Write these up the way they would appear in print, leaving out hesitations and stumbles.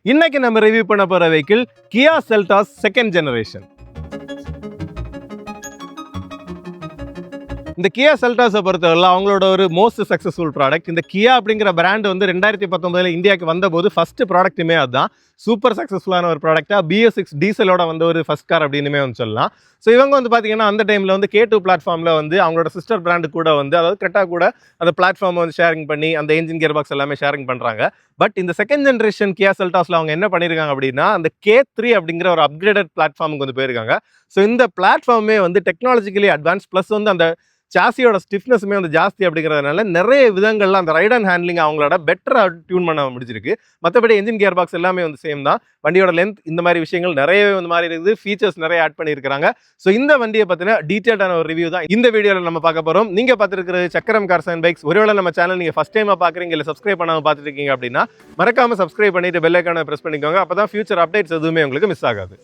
இன்னைக்கு நம்ம ரிவ்யூ பண்ண போற vehicle Kia Seltos second generation. இந்த Kia Seltos பொறுத்தவரை அவங்களோட ஒரு மோஸ்ட் சக்சஸ்ஃபுல் ப்ராடக்ட். இந்த Kia அப்படிங்கிற பிராண்ட் வந்து 2019 இந்தியாவுக்கு வந்தபோது ஃபர்ஸ்ட் ப்ராடக்ட்டுமே அதுதான். சூப்பர் சக்ஸஸ்ஃபுல்லான ஒரு ப்ராடக்டா BS6 டீசலோட வந்த ஒரு ஃபர்ஸ்ட் கார் அப்படின்னுமே வந்து சொல்லலாம். ஸோ இவங்க வந்து பார்த்தீங்கன்னா அந்த டைமில் வந்து K2 பிளாட்ஃபார்மில் வந்து அவங்களோட சிஸ்டர் பிராண்டு கூட வந்து அதாவது கிரெட்டா கூட அந்த பிளாட்ஃபார்மை வந்து ஷேரிங் பண்ணி அந்த என்ஜின் கியர் பாக்ஸ் எல்லாமே ஷேரிங் பண்ணுறாங்க. பட் இந்த செகண்ட் ஜென்ரேஷன் Kia Seltosல அவங்க என்ன பண்ணியிருக்காங்க அப்படின்னா அந்த K3 அப்படிங்கிற ஒரு அப்கிரேடட் பிளாட்ஃபார்முக்கு வந்து போயிருக்காங்க. ஸோ இந்த பிளாட்ஃபார்மே வந்து டெக்னாலஜிக்கலி அட்வான்ஸ் ப்ளஸ் வந்து அந்த சாசியோட ஸ்டிஃப்னஸுமே வந்து ஜாஸ்தி அப்படிங்கிறதுனால நிறைய விதங்களில் அந்த ரைட் அண்ட் ஹேண்ட்லிங் அவங்களோட பெட்டராக டியூன் பண்ண முடிஞ்சிருக்கு. மற்றபடி என்ஜின் கியர் பாக்ஸ் எல்லாமே வந்து சேம் தான். வண்டியோட லென்த் இந்த மாதிரி விஷயங்கள் நிறையவே வந்து மாதிரி இருக்குது. ஃபீச்சர்ஸ் நிறைய ஆட் பண்ணியிருக்காங்க. ஸோ இந்த வண்டியை பற்றின டீட்டெயில்டான ஒரு ரிவ்யூ தான் இந்த வீடியோவில் நம்ம பார்க்க போகிறோம். நீங்கள் பார்த்துருக்கிறது சக்கரம் கார்ஸ் அண்ட் பைக்ஸ். ஒருவேளை நம்ம சேனல் நீங்கள் ஃபஸ்ட் டைமாக பார்க்குறீங்க இல்லை சப்ஸ்கிரைப் பண்ணாமல் பார்த்துட்டு இருக்கீங்க அப்படின்னா மறக்காமல் சப்ஸ்கிரைப் பண்ணிட்டு பெல் ஐக்கானை ப்ரெஸ் பண்ணிக்கோங்க. அப்போ தான் ஃபியூச்சர் அப்டேட்ஸ் எதுவுமே உங்களுக்கு மிஸ் ஆகாது.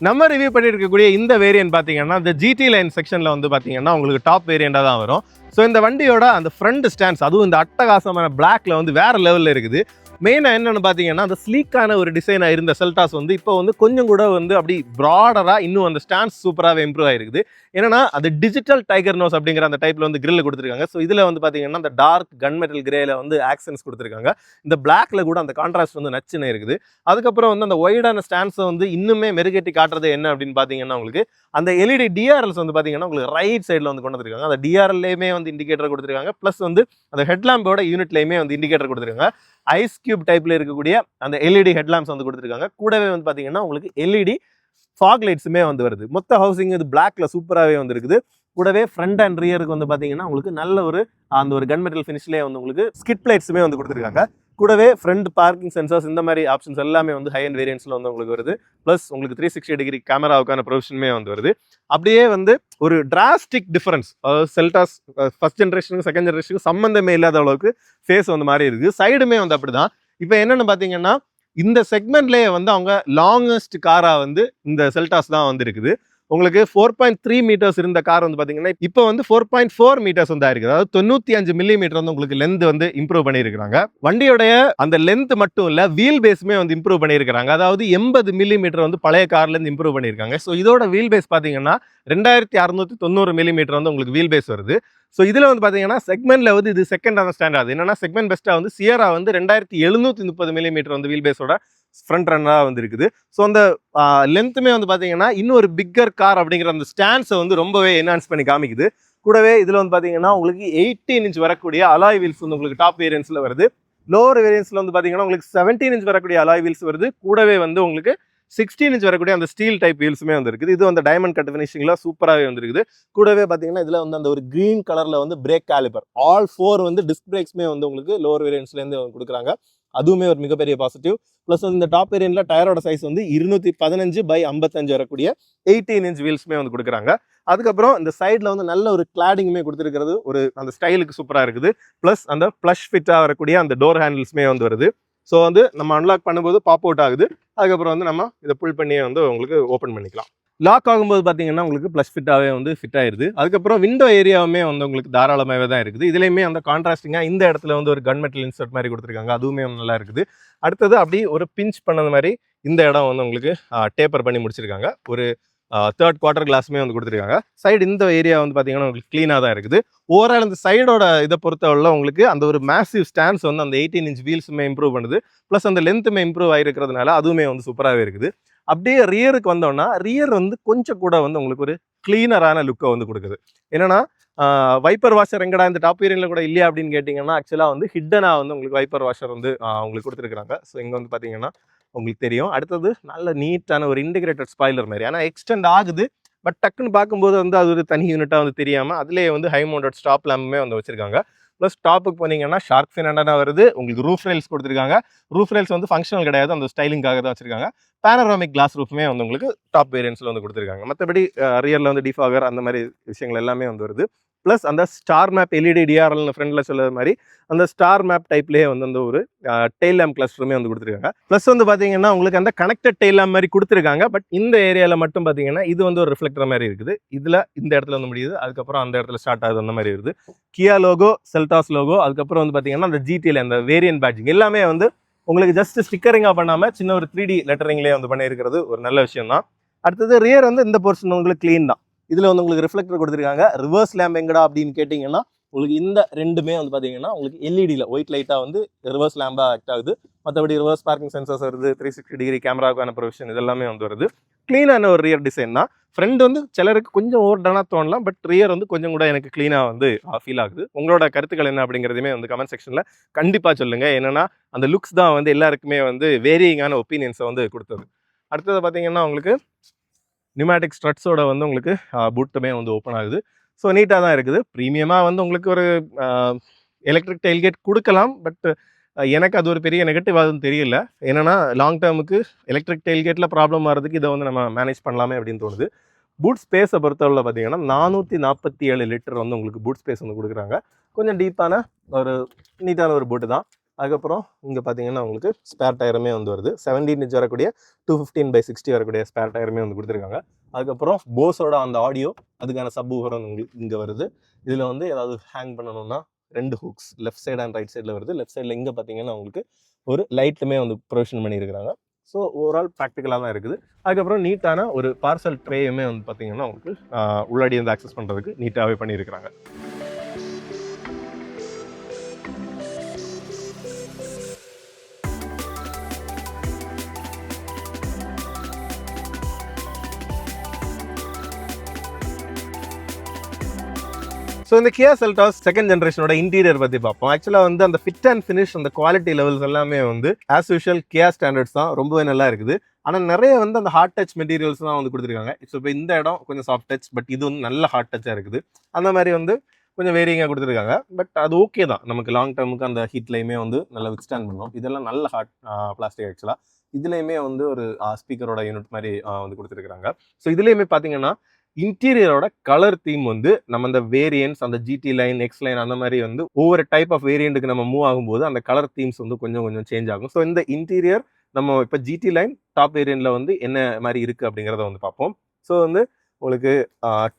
நம்ம ரிவ்யூ பண்ணிட்டு இருக்கக்கூடிய இந்த வேரியன்ட் பார்த்தீங்கன்னா இந்த GT லைன் செக்ஷனில் வந்து பார்த்தீங்கன்னா உங்களுக்கு டாப் வேரியண்டாக தான் வரும். ஸோ இந்த வண்டியோட அந்த ஃப்ரண்ட் ஸ்டாண்ட்ஸ் அதுவும் இந்த அட்டகாசமான பிளாக்ல வந்து வேற லெவலில் இருக்குது. மெயினாக என்னென்னு பார்த்தீங்கன்னா அந்த ஸ்லீக்கான ஒரு டிசைனாக இருந்த செல்டாஸ் வந்து இப்போ வந்து கொஞ்சம் கூட வந்து அப்படி ப்ராடராக இன்னும் அந்த ஸ்டாண்ட்ஸ் சூப்பராகவே இம்ப்ரூவ் ஆகிருக்குது. ஏன்னா அது டிஜிட்டல் டைகர் நோஸ் அப்படிங்கிற அந்த டைப்பில் வந்து கிரில் கொடுத்துருக்காங்க. ஸோ இதில் வந்து பார்த்தீங்கன்னா அந்த டார்க் கன் மெட்டல் கிரேல வந்து ஆக்சன்ஸ் கொடுத்துருக்காங்க. இந்த பிளாக்ல கூட அந்த கான்ட்ராஸ்ட் வந்து நச்சுன்னு இருக்குது. அதுக்கப்புறம் வந்து அந்த ஒய்டான ஸ்டாண்ட்ஸை வந்து இன்னுமே மெருகேட்டி காட்டுறது என்ன அப்படின்னு பார்த்தீங்கன்னா உங்களுக்கு அந்த LED DRLs வந்து பார்த்தீங்கன்னா உங்களுக்கு ரைட் சைடில் வந்து கொண்டு வந்துருக்காங்க. அந்த DRLலையுமே வந்து இண்டிகேட்டர் கொடுத்துருக்காங்க. ப்ளஸ் வந்து அந்த ஹெட்லாம்போட யூனிட்லையுமே வந்து இண்டிகேட்டர் கொடுத்துருக்காங்க. ஐஸ் கியூப் டைப்ல இருக்கக்கூடிய அந்த LED ஹெட்லாம்ப்ஸ் வந்து கொடுத்துருக்காங்க. கூடவே வந்து பார்த்தீங்கன்னா உங்களுக்கு LED ஃபாக் லைட்ஸுமே வந்து வருது. மொத்த ஹவுசிங் இது பிளாக்ல சூப்பராகவே வந்து இருக்குது. கூடவே ஃப்ரண்ட் அண்ட் ரியருக்கு வந்து பார்த்தீங்கன்னா உங்களுக்கு நல்ல ஒரு அந்த ஒரு கன் மெட்டல் ஃபினிஷ்லேயே வந்து உங்களுக்கு ஸ்கிட் லைட்ஸுமே வந்து கொடுத்துருக்காங்க. கூடவே ஃப்ரண்ட் பார்க்கிங் சென்சார்ஸ் இந்த மாதிரி ஆப்ஷன்ஸ் எல்லாமே வந்து ஹை அண்ட் வேரியன்ஸில் வந்து உங்களுக்கு வருது. ப்ளஸ் உங்களுக்கு 360 டிகிரி கேமராவுக்கான ப்ரொவிஷனுமே வந்து வருது. அப்படியே வந்து ஒரு டிராஸ்டிக் டிஃபரன்ஸ் அதாவது செல்டாஸ் ஃபர்ஸ்ட் ஜென்ரேஷனுக்கு செகண்ட் ஜென்ரேஷனுக்கு சம்மந்தமே இல்லாத அளவுக்கு ஃபேஸ் வந்து மாறி இருக்குது. சைடுமே வந்து அப்படி தான். இப்போ என்னென்னு பார்த்தீங்கன்னா இந்த செக்மெண்ட்லேயே வந்து அவங்க லாங்கஸ்ட் காராக வந்து இந்த செல்டாஸ் தான் வந்து இருக்குது. உங்களுக்கு 4.3 மீட்டர்ஸ் இருந்த கார் வந்து பார்த்தீங்கன்னா இப்போ வந்து 4.4 மீட்டர்ஸ் வந்து ஆயிருக்கு. அதாவது 95 மில்லிமீட்டர் வந்து உங்களுக்கு லென்த் வந்து இம்ப்ரூவ் பண்ணியிருக்காங்க. வண்டியோடைய அந்த லென்த் மட்டும் இல்லை வீல் பேஸுமே வந்து இம்ப்ரூவ் பண்ணியிருக்காங்க. அதாவது 80 மில்லிமீட்டர் வந்து பழைய கார்லேருந்து இம்ப்ரூவ் பண்ணியிருக்காங்க. ஸோ இதோட வீல் பேஸ் பார்த்தீங்கன்னா 2690 மில்லிமீட்டர் வந்து உங்களுக்கு வீல் பேஸ் வருது. ஸோ இதில் வந்து பார்த்தீங்கன்னா செக்மெண்ட்ல வந்து இது செகண்ட் ஸ்டாண்டர்ட். என்னன்னா செக்மெண்ட் பெஸ்ட்டாக வந்து சியரா வந்து 2730 மில்லிமீட்டர் வந்து வீல் பேஸோட ஃப்ரண்ட் ரன்னராக வந்து இருக்குது. ஸோ அந்த லென்த்துமே வந்து பார்த்தீங்கன்னா இன்னும் ஒரு பிக்கர் கார் அப்படிங்கிற அந்த ஸ்டாண்ட்ஸை வந்து ரொம்பவே என்ஹான்ஸ் பண்ணி காமிக்குது. கூடவே இதில் வந்து பார்த்தீங்கன்னா உங்களுக்கு 18 இன்ச் வரக்கூடிய அலாய் வீல்ஸ் வந்து உங்களுக்கு டாப் வேரியன்ஸில் வருது. லோவர் வேரியன்ஸில் வந்து பார்த்தீங்கன்னா உங்களுக்கு 17 இன்ச் வரக்கூடிய அலாய் வீல்ஸ் வருது. கூடவே வந்து உங்களுக்கு 16 இன்ச் வரக்கூடிய அந்த ஸ்டீல் டைப் வீல்ஸுமே வந்து இருக்குது. இது வந்து டைமண்ட் கட் ஃபினிஷிங்ல சூப்பராகவே வந்துருக்குது. கூடவே பார்த்தீங்கன்னா இதில் வந்து அந்த ஒரு கிரீன் கலரில் வந்து பிரேக் காலிபர் ஆல் 4 வந்து டிஸ்க் பிரேக்ஸுமே வந்து உங்களுக்கு லோவர் வேரியன்ஸ்லேருந்து கொடுக்குறாங்க. அதுவுமே ஒரு மிகப்பெரிய பாசிட்டிவ். ப்ளஸ் வந்து இந்த டாப் வேரியன்ட்ல டயரோட சைஸ் வந்து 215/55 வரக்கூடிய 18 இன்ச் வீல்ஸுமே வந்து கொடுக்குறாங்க. அதுக்கப்புறம் இந்த சைடில் வந்து நல்ல ஒரு கிளாடிங்குமே கொடுத்துருக்கிறது ஒரு அந்த ஸ்டைலுக்கு சூப்பராக இருக்குது. ப்ளஸ் அந்த ப்ளஷ் ஃபிட்டாக வரக்கூடிய அந்த டோர் ஹேண்டில்ஸுமே வந்து வருது. ஸோ வந்து நம்ம அன்லாக் பண்ணும்போது பாப் அவுட் ஆகுது. அதுக்கப்புறம் வந்து நம்ம இதை புல் பண்ணி வந்து உங்களுக்கு ஓப்பன் பண்ணிக்கலாம். லாக் ஆகும்போது பார்த்தீங்கன்னா உங்களுக்கு ப்ளஸ் ஃபிட்டாகவே வந்து ஃபிட் ஆயிருது. அதுக்கப்புறம் விண்டோ ஏரியாவுமே வந்து உங்களுக்கு தாராளமாகவே தான் இருக்குது. இதுலேயுமே அந்த கான்ட்ராஸ்டிங்காக இந்த இடத்துல வந்து ஒரு கன் மெட்டல் இன்சர்ட் மாதிரி கொடுத்துருக்காங்க. அதுவுமே நல்லா இருக்குது. அடுத்தது அப்படி ஒரு பிஞ்ச் பண்ணது மாதிரி இந்த இடம் வந்து உங்களுக்கு டேப்பர் பண்ணி முடிச்சிருக்காங்க. ஒரு தேர்ட் குவார்டர் கிளாஸுமே வந்து கொடுத்துருக்காங்க. சைடு இந்த ஏரியா வந்து பார்த்தீங்கன்னா உங்களுக்கு க்ளீனாக தான் இருக்குது. ஓவரால் இந்த சைடோட இதை பொறுத்தவரை உங்களுக்கு அந்த ஒரு மேசிவ் ஸ்டாண்ட்ஸ் வந்து அந்த 18 இன்ச் வீல்ஸுமே இம்ப்ரூவ் பண்ணுது. ப்ளஸ் அந்த லென்த்துமே இம்ப்ரூவ் ஆகிருக்கிறதுனால அதுவுமே வந்து சூப்பராகவே இருக்குது. அப்படியே ரியருக்கு வந்தோம்னா ரியர் வந்து கொஞ்சம் கூட வந்து உங்களுக்கு ஒரு கிளீனரான லுக்கை வந்து கொடுக்குது. என்னன்னா வைப்பர் வாஷர் எங்கடா இந்த டாப் வேரியன்ட்ல கூட இல்லையா அப்படின்னு கேட்டிங்கன்னா ஆக்சுவலாக வந்து ஹிட்டனாக வந்து உங்களுக்கு வைப்பர் வாஷர் வந்து உங்களுக்கு கொடுத்துருக்குறாங்க. ஸோ இங்கே வந்து பார்த்தீங்கன்னா உங்களுக்கு தெரியும். அடுத்தது நல்ல நீட்டான ஒரு இன்டிகிரேட்டட் ஸ்பாய்லர் மாதிரி. ஆனால் எக்ஸ்டெண்ட் ஆகுது. பட் டக்குன்னு பார்க்கும்போது வந்து அது ஒரு தனி யூனிட்டாக வந்து தெரியாமல் அதுலேயே வந்து ஹை மவுண்டட் ஸ்டாப் லேம்புமே வந்து வச்சிருக்காங்க. ப்ளஸ் டாப்புக்கு போனீங்கன்னா ஷார்க் ஃபின் அண்டனாக வருது. உங்களுக்கு ரூஃப் ரெயில்ஸ் கொடுத்துருக்காங்க. ரூஃப் ரெயில்ஸ் வந்து ஃபங்க்ஷனல் கிடையாது, அந்த ஸ்டைலிங்காக தான் வச்சிருக்காங்க. பேனராமிக் கிளாஸ் ரூஃபுமே வந்து உங்களுக்கு டாப் வேரியன்ஸில் வந்து கொடுத்துருக்காங்க. மற்றபடி ரியரில் வந்து டிஃபாகர் அந்த மாதிரி விஷயங்கள் எல்லாமே வந்து வருது. ப்ளஸ் அந்த ஸ்டார் மேப் எல்இடி டிஆர்எல்னு ஃப்ரெண்டில் சொல்லுற மாதிரி அந்த ஸ்டார் மேப் டைப்லேயே வந்து அந்த ஒரு டெய்ல் லேம்ப் கிளஸ்டருமே வந்து கொடுத்துருக்காங்க. ப்ளஸ் வந்து பார்த்தீங்கன்னா உங்களுக்கு அந்த கனெக்டட் டெய்ல் லேம்ப் மாதிரி கொடுத்துருக்காங்க. பட் இந்த ஏரியாவில் மட்டும் பார்த்தீங்கன்னா இது வந்து ஒரு ரிஃப்ளெக்டர் மாதிரி இருக்குது. இதில் இந்த இடத்துல வந்து முடியுது, அதுக்கப்புறம் அந்த இடத்துல ஸ்டார்ட் ஆகுது, அந்த மாதிரி இருக்குது. கியா லோகோ, செல்டாஸ் லோகோ, அதுக்கப்புறம் வந்து பார்த்தீங்கன்னா அந்த ஜிடியில் அந்த வேரியன்ட் பேட்ஜிங் எல்லாமே வந்து உங்களுக்கு ஜஸ்ட் ஸ்டிக்கரிங்காக பண்ணாமல் சின்ன ஒரு 3D லெட்டரிங்லேயே வந்து பண்ணியிருக்கிறது ஒரு நல்ல விஷயம் தான். அடுத்தது ரியர் வந்து இந்த போர்ஷன் உங்களுக்கு க்ளீன் தான். இதில் வந்து உங்களுக்கு ரிஃப்ளெக்டர் கொடுத்துருக்காங்க. ரிவர்ஸ் லேம்ப் எங்கடா அப்படின்னு கேட்டிங்கன்னா உங்களுக்கு இந்த ரெண்டுமே வந்து பார்த்தீங்கன்னா உங்களுக்கு எல்இடியில் ஒயிட் லைட்டாக வந்து ரிவர்ஸ் லேம்பாக ஆக்ட் ஆகுது. மற்றபடி ரிவர்ஸ் பார்க்கிங் சென்சர்ஸ் வருது, 360 டிகிரி கேமராவுக்கான ப்ரொவிஷன் இதெல்லாமே வந்து வருது. க்ளீனான ஒரு ரியர் டிசைன் தான். ஃப்ரண்ட் வந்து சிலருக்கு கொஞ்சம் ஓவர்டனாக தோணலாம், பட் ரியர் வந்து கொஞ்சம் கூட எனக்கு க்ளீனாக வந்து ஃபீல் ஆகுது. உங்களோட கருத்துக்கள் என்ன அப்படிங்கிறதுமே வந்து கமெண்ட் செக்ஷனில் கண்டிப்பாக சொல்லுங்கள். என்னென்னா அந்த லுக்ஸ் தான் வந்து எல்லாருக்குமே வந்து வேரியிங்கான ஒப்பீனியன்ஸை வந்து கொடுத்தது. அடுத்தது பார்த்தீங்கன்னா உங்களுக்கு நியூமேட்டிக் ஸ்ட்ரட்ஸோட வந்து உங்களுக்கு பூட்டுமே வந்து ஓப்பன் ஆகுது. ஸோ நீட்டாக தான் இருக்குது. ப்ரீமியமாக வந்து உங்களுக்கு ஒரு எலக்ட்ரிக் டெயில்கேட் கொடுக்கலாம், பட் எனக்கு அது ஒரு பெரிய நெகட்டிவ் அதுவும் தெரியல. என்னென்னா லாங் டேர்முக்கு எலக்ட்ரிக் டெயில்கேட்டில் ப்ராப்ளம் வர்றதுக்கு இதை வந்து நம்ம மேனேஜ் பண்ணலாமே அப்படின்னு தோணுது. பூட் ஸ்பேஸை பொறுத்தவரை பார்த்தீங்கன்னா 447 லிட்டர் வந்து உங்களுக்கு பூட் ஸ்பேஸ் வந்து கொடுக்குறாங்க. கொஞ்சம் டீப்பான ஒரு நீட்டான ஒரு பூட்டு தான். அதுக்கப்புறம் இங்கே பார்த்தீங்கன்னா உங்களுக்கு ஸ்பேர் டயருமே வந்து வருது. 17 இன்ச் வரக்கூடிய 215/60 வரக்கூடிய ஸ்பேர் டயருமே வந்து கொடுத்துருக்காங்க. அதுக்கப்புறம் போஸோட அந்த ஆடியோ அதுக்கான சப் ஊஃபர் வந்து உங்களுக்கு இங்கே வருது. இதில் வந்து ஏதாவது ஹேங் பண்ணணும்னா 2 hooks left side and right சைடில் வருது. லெஃப்ட் சைடில் இங்கே பார்த்தீங்கன்னா உங்களுக்கு ஒரு லைட்டுமே வந்து ப்ரொவிஷன் பண்ணியிருக்கிறாங்க. ஸோ ஓவரால் ப்ராக்டிக்கலாக தான் இருக்குது. அதுக்கப்புறம் நீட்டான ஒரு பார்சல் ட்ரேயுமே வந்து பார்த்தீங்கன்னா உங்களுக்கு உள்ளாடி வந்து ஆக்சஸ் பண்ணுறதுக்கு நீட்டாகவே பண்ணியிருக்கிறாங்க. ஸோ இந்த கியா செல்டாஸ் செகண்ட் ஜென்ரேஷனோட இன்டீரியர் பற்றி பார்ப்போம். ஆக்சுவலாக வந்து அந்த ஃபிட் அண்ட் ஃபினிஷ் அந்த குவாலிட்டி லெவல்ஸ் எல்லாமே வந்து ஆஸ் யூஷுவல் கியா ஸ்டாண்டர்ட்ஸ் தான், ரொம்பவே நல்லா இருக்குது. ஆனால் நிறைய வந்து அந்த ஹார்ட் டச் மெட்டீரியல்ஸ் தான் வந்து கொடுத்துருக்காங்க. ஸோ இப்போ இந்த இடம் கொஞ்சம் சாஃப்ட் டச், பட் இது வந்து நல்ல ஹார்ட் டச்சாக இருக்குது. அந்த மாதிரி வந்து கொஞ்சம் வேரிங்காக கொடுத்துருக்காங்க. பட் அது ஓகே தான், நமக்கு லாங் டேர்முக்கு அந்த ஹீட்லையுமே வந்து நல்லா வித்ஸ்டாண்ட் பண்ணும். இதெல்லாம் நல்ல ஹார்ட் பிளாஸ்டிக். ஆக்சுவலாக இதுலேயுமே வந்து ஒரு ஸ்பீக்கரோட யூனிட் மாதிரி வந்து கொடுத்துருக்காங்க. ஸோ இதுலேயுமே பார்த்தீங்கன்னா இன்டீரியரோட கலர் தீம் வந்து நம்ம அந்த வேரியன்ட்ஸ் அந்த ஜிடி லைன், எக்ஸ் லைன் அந்த மாதிரி வந்து ஒவ்வொரு டைப் ஆஃப் வேரியண்ட்டுக்கு நம்ம மூவ் ஆகும்போது அந்த கலர் தீம்ஸ் வந்து கொஞ்சம் சேஞ்ச் ஆகும். ஸோ இந்த இன்டீரியர் நம்ம இப்போ ஜிடி லைன் டாப் வேரியண்ட்ல வந்து என்ன மாதிரி இருக்குது அப்படிங்கிறத வந்து பார்ப்போம். ஸோ வந்து உங்களுக்கு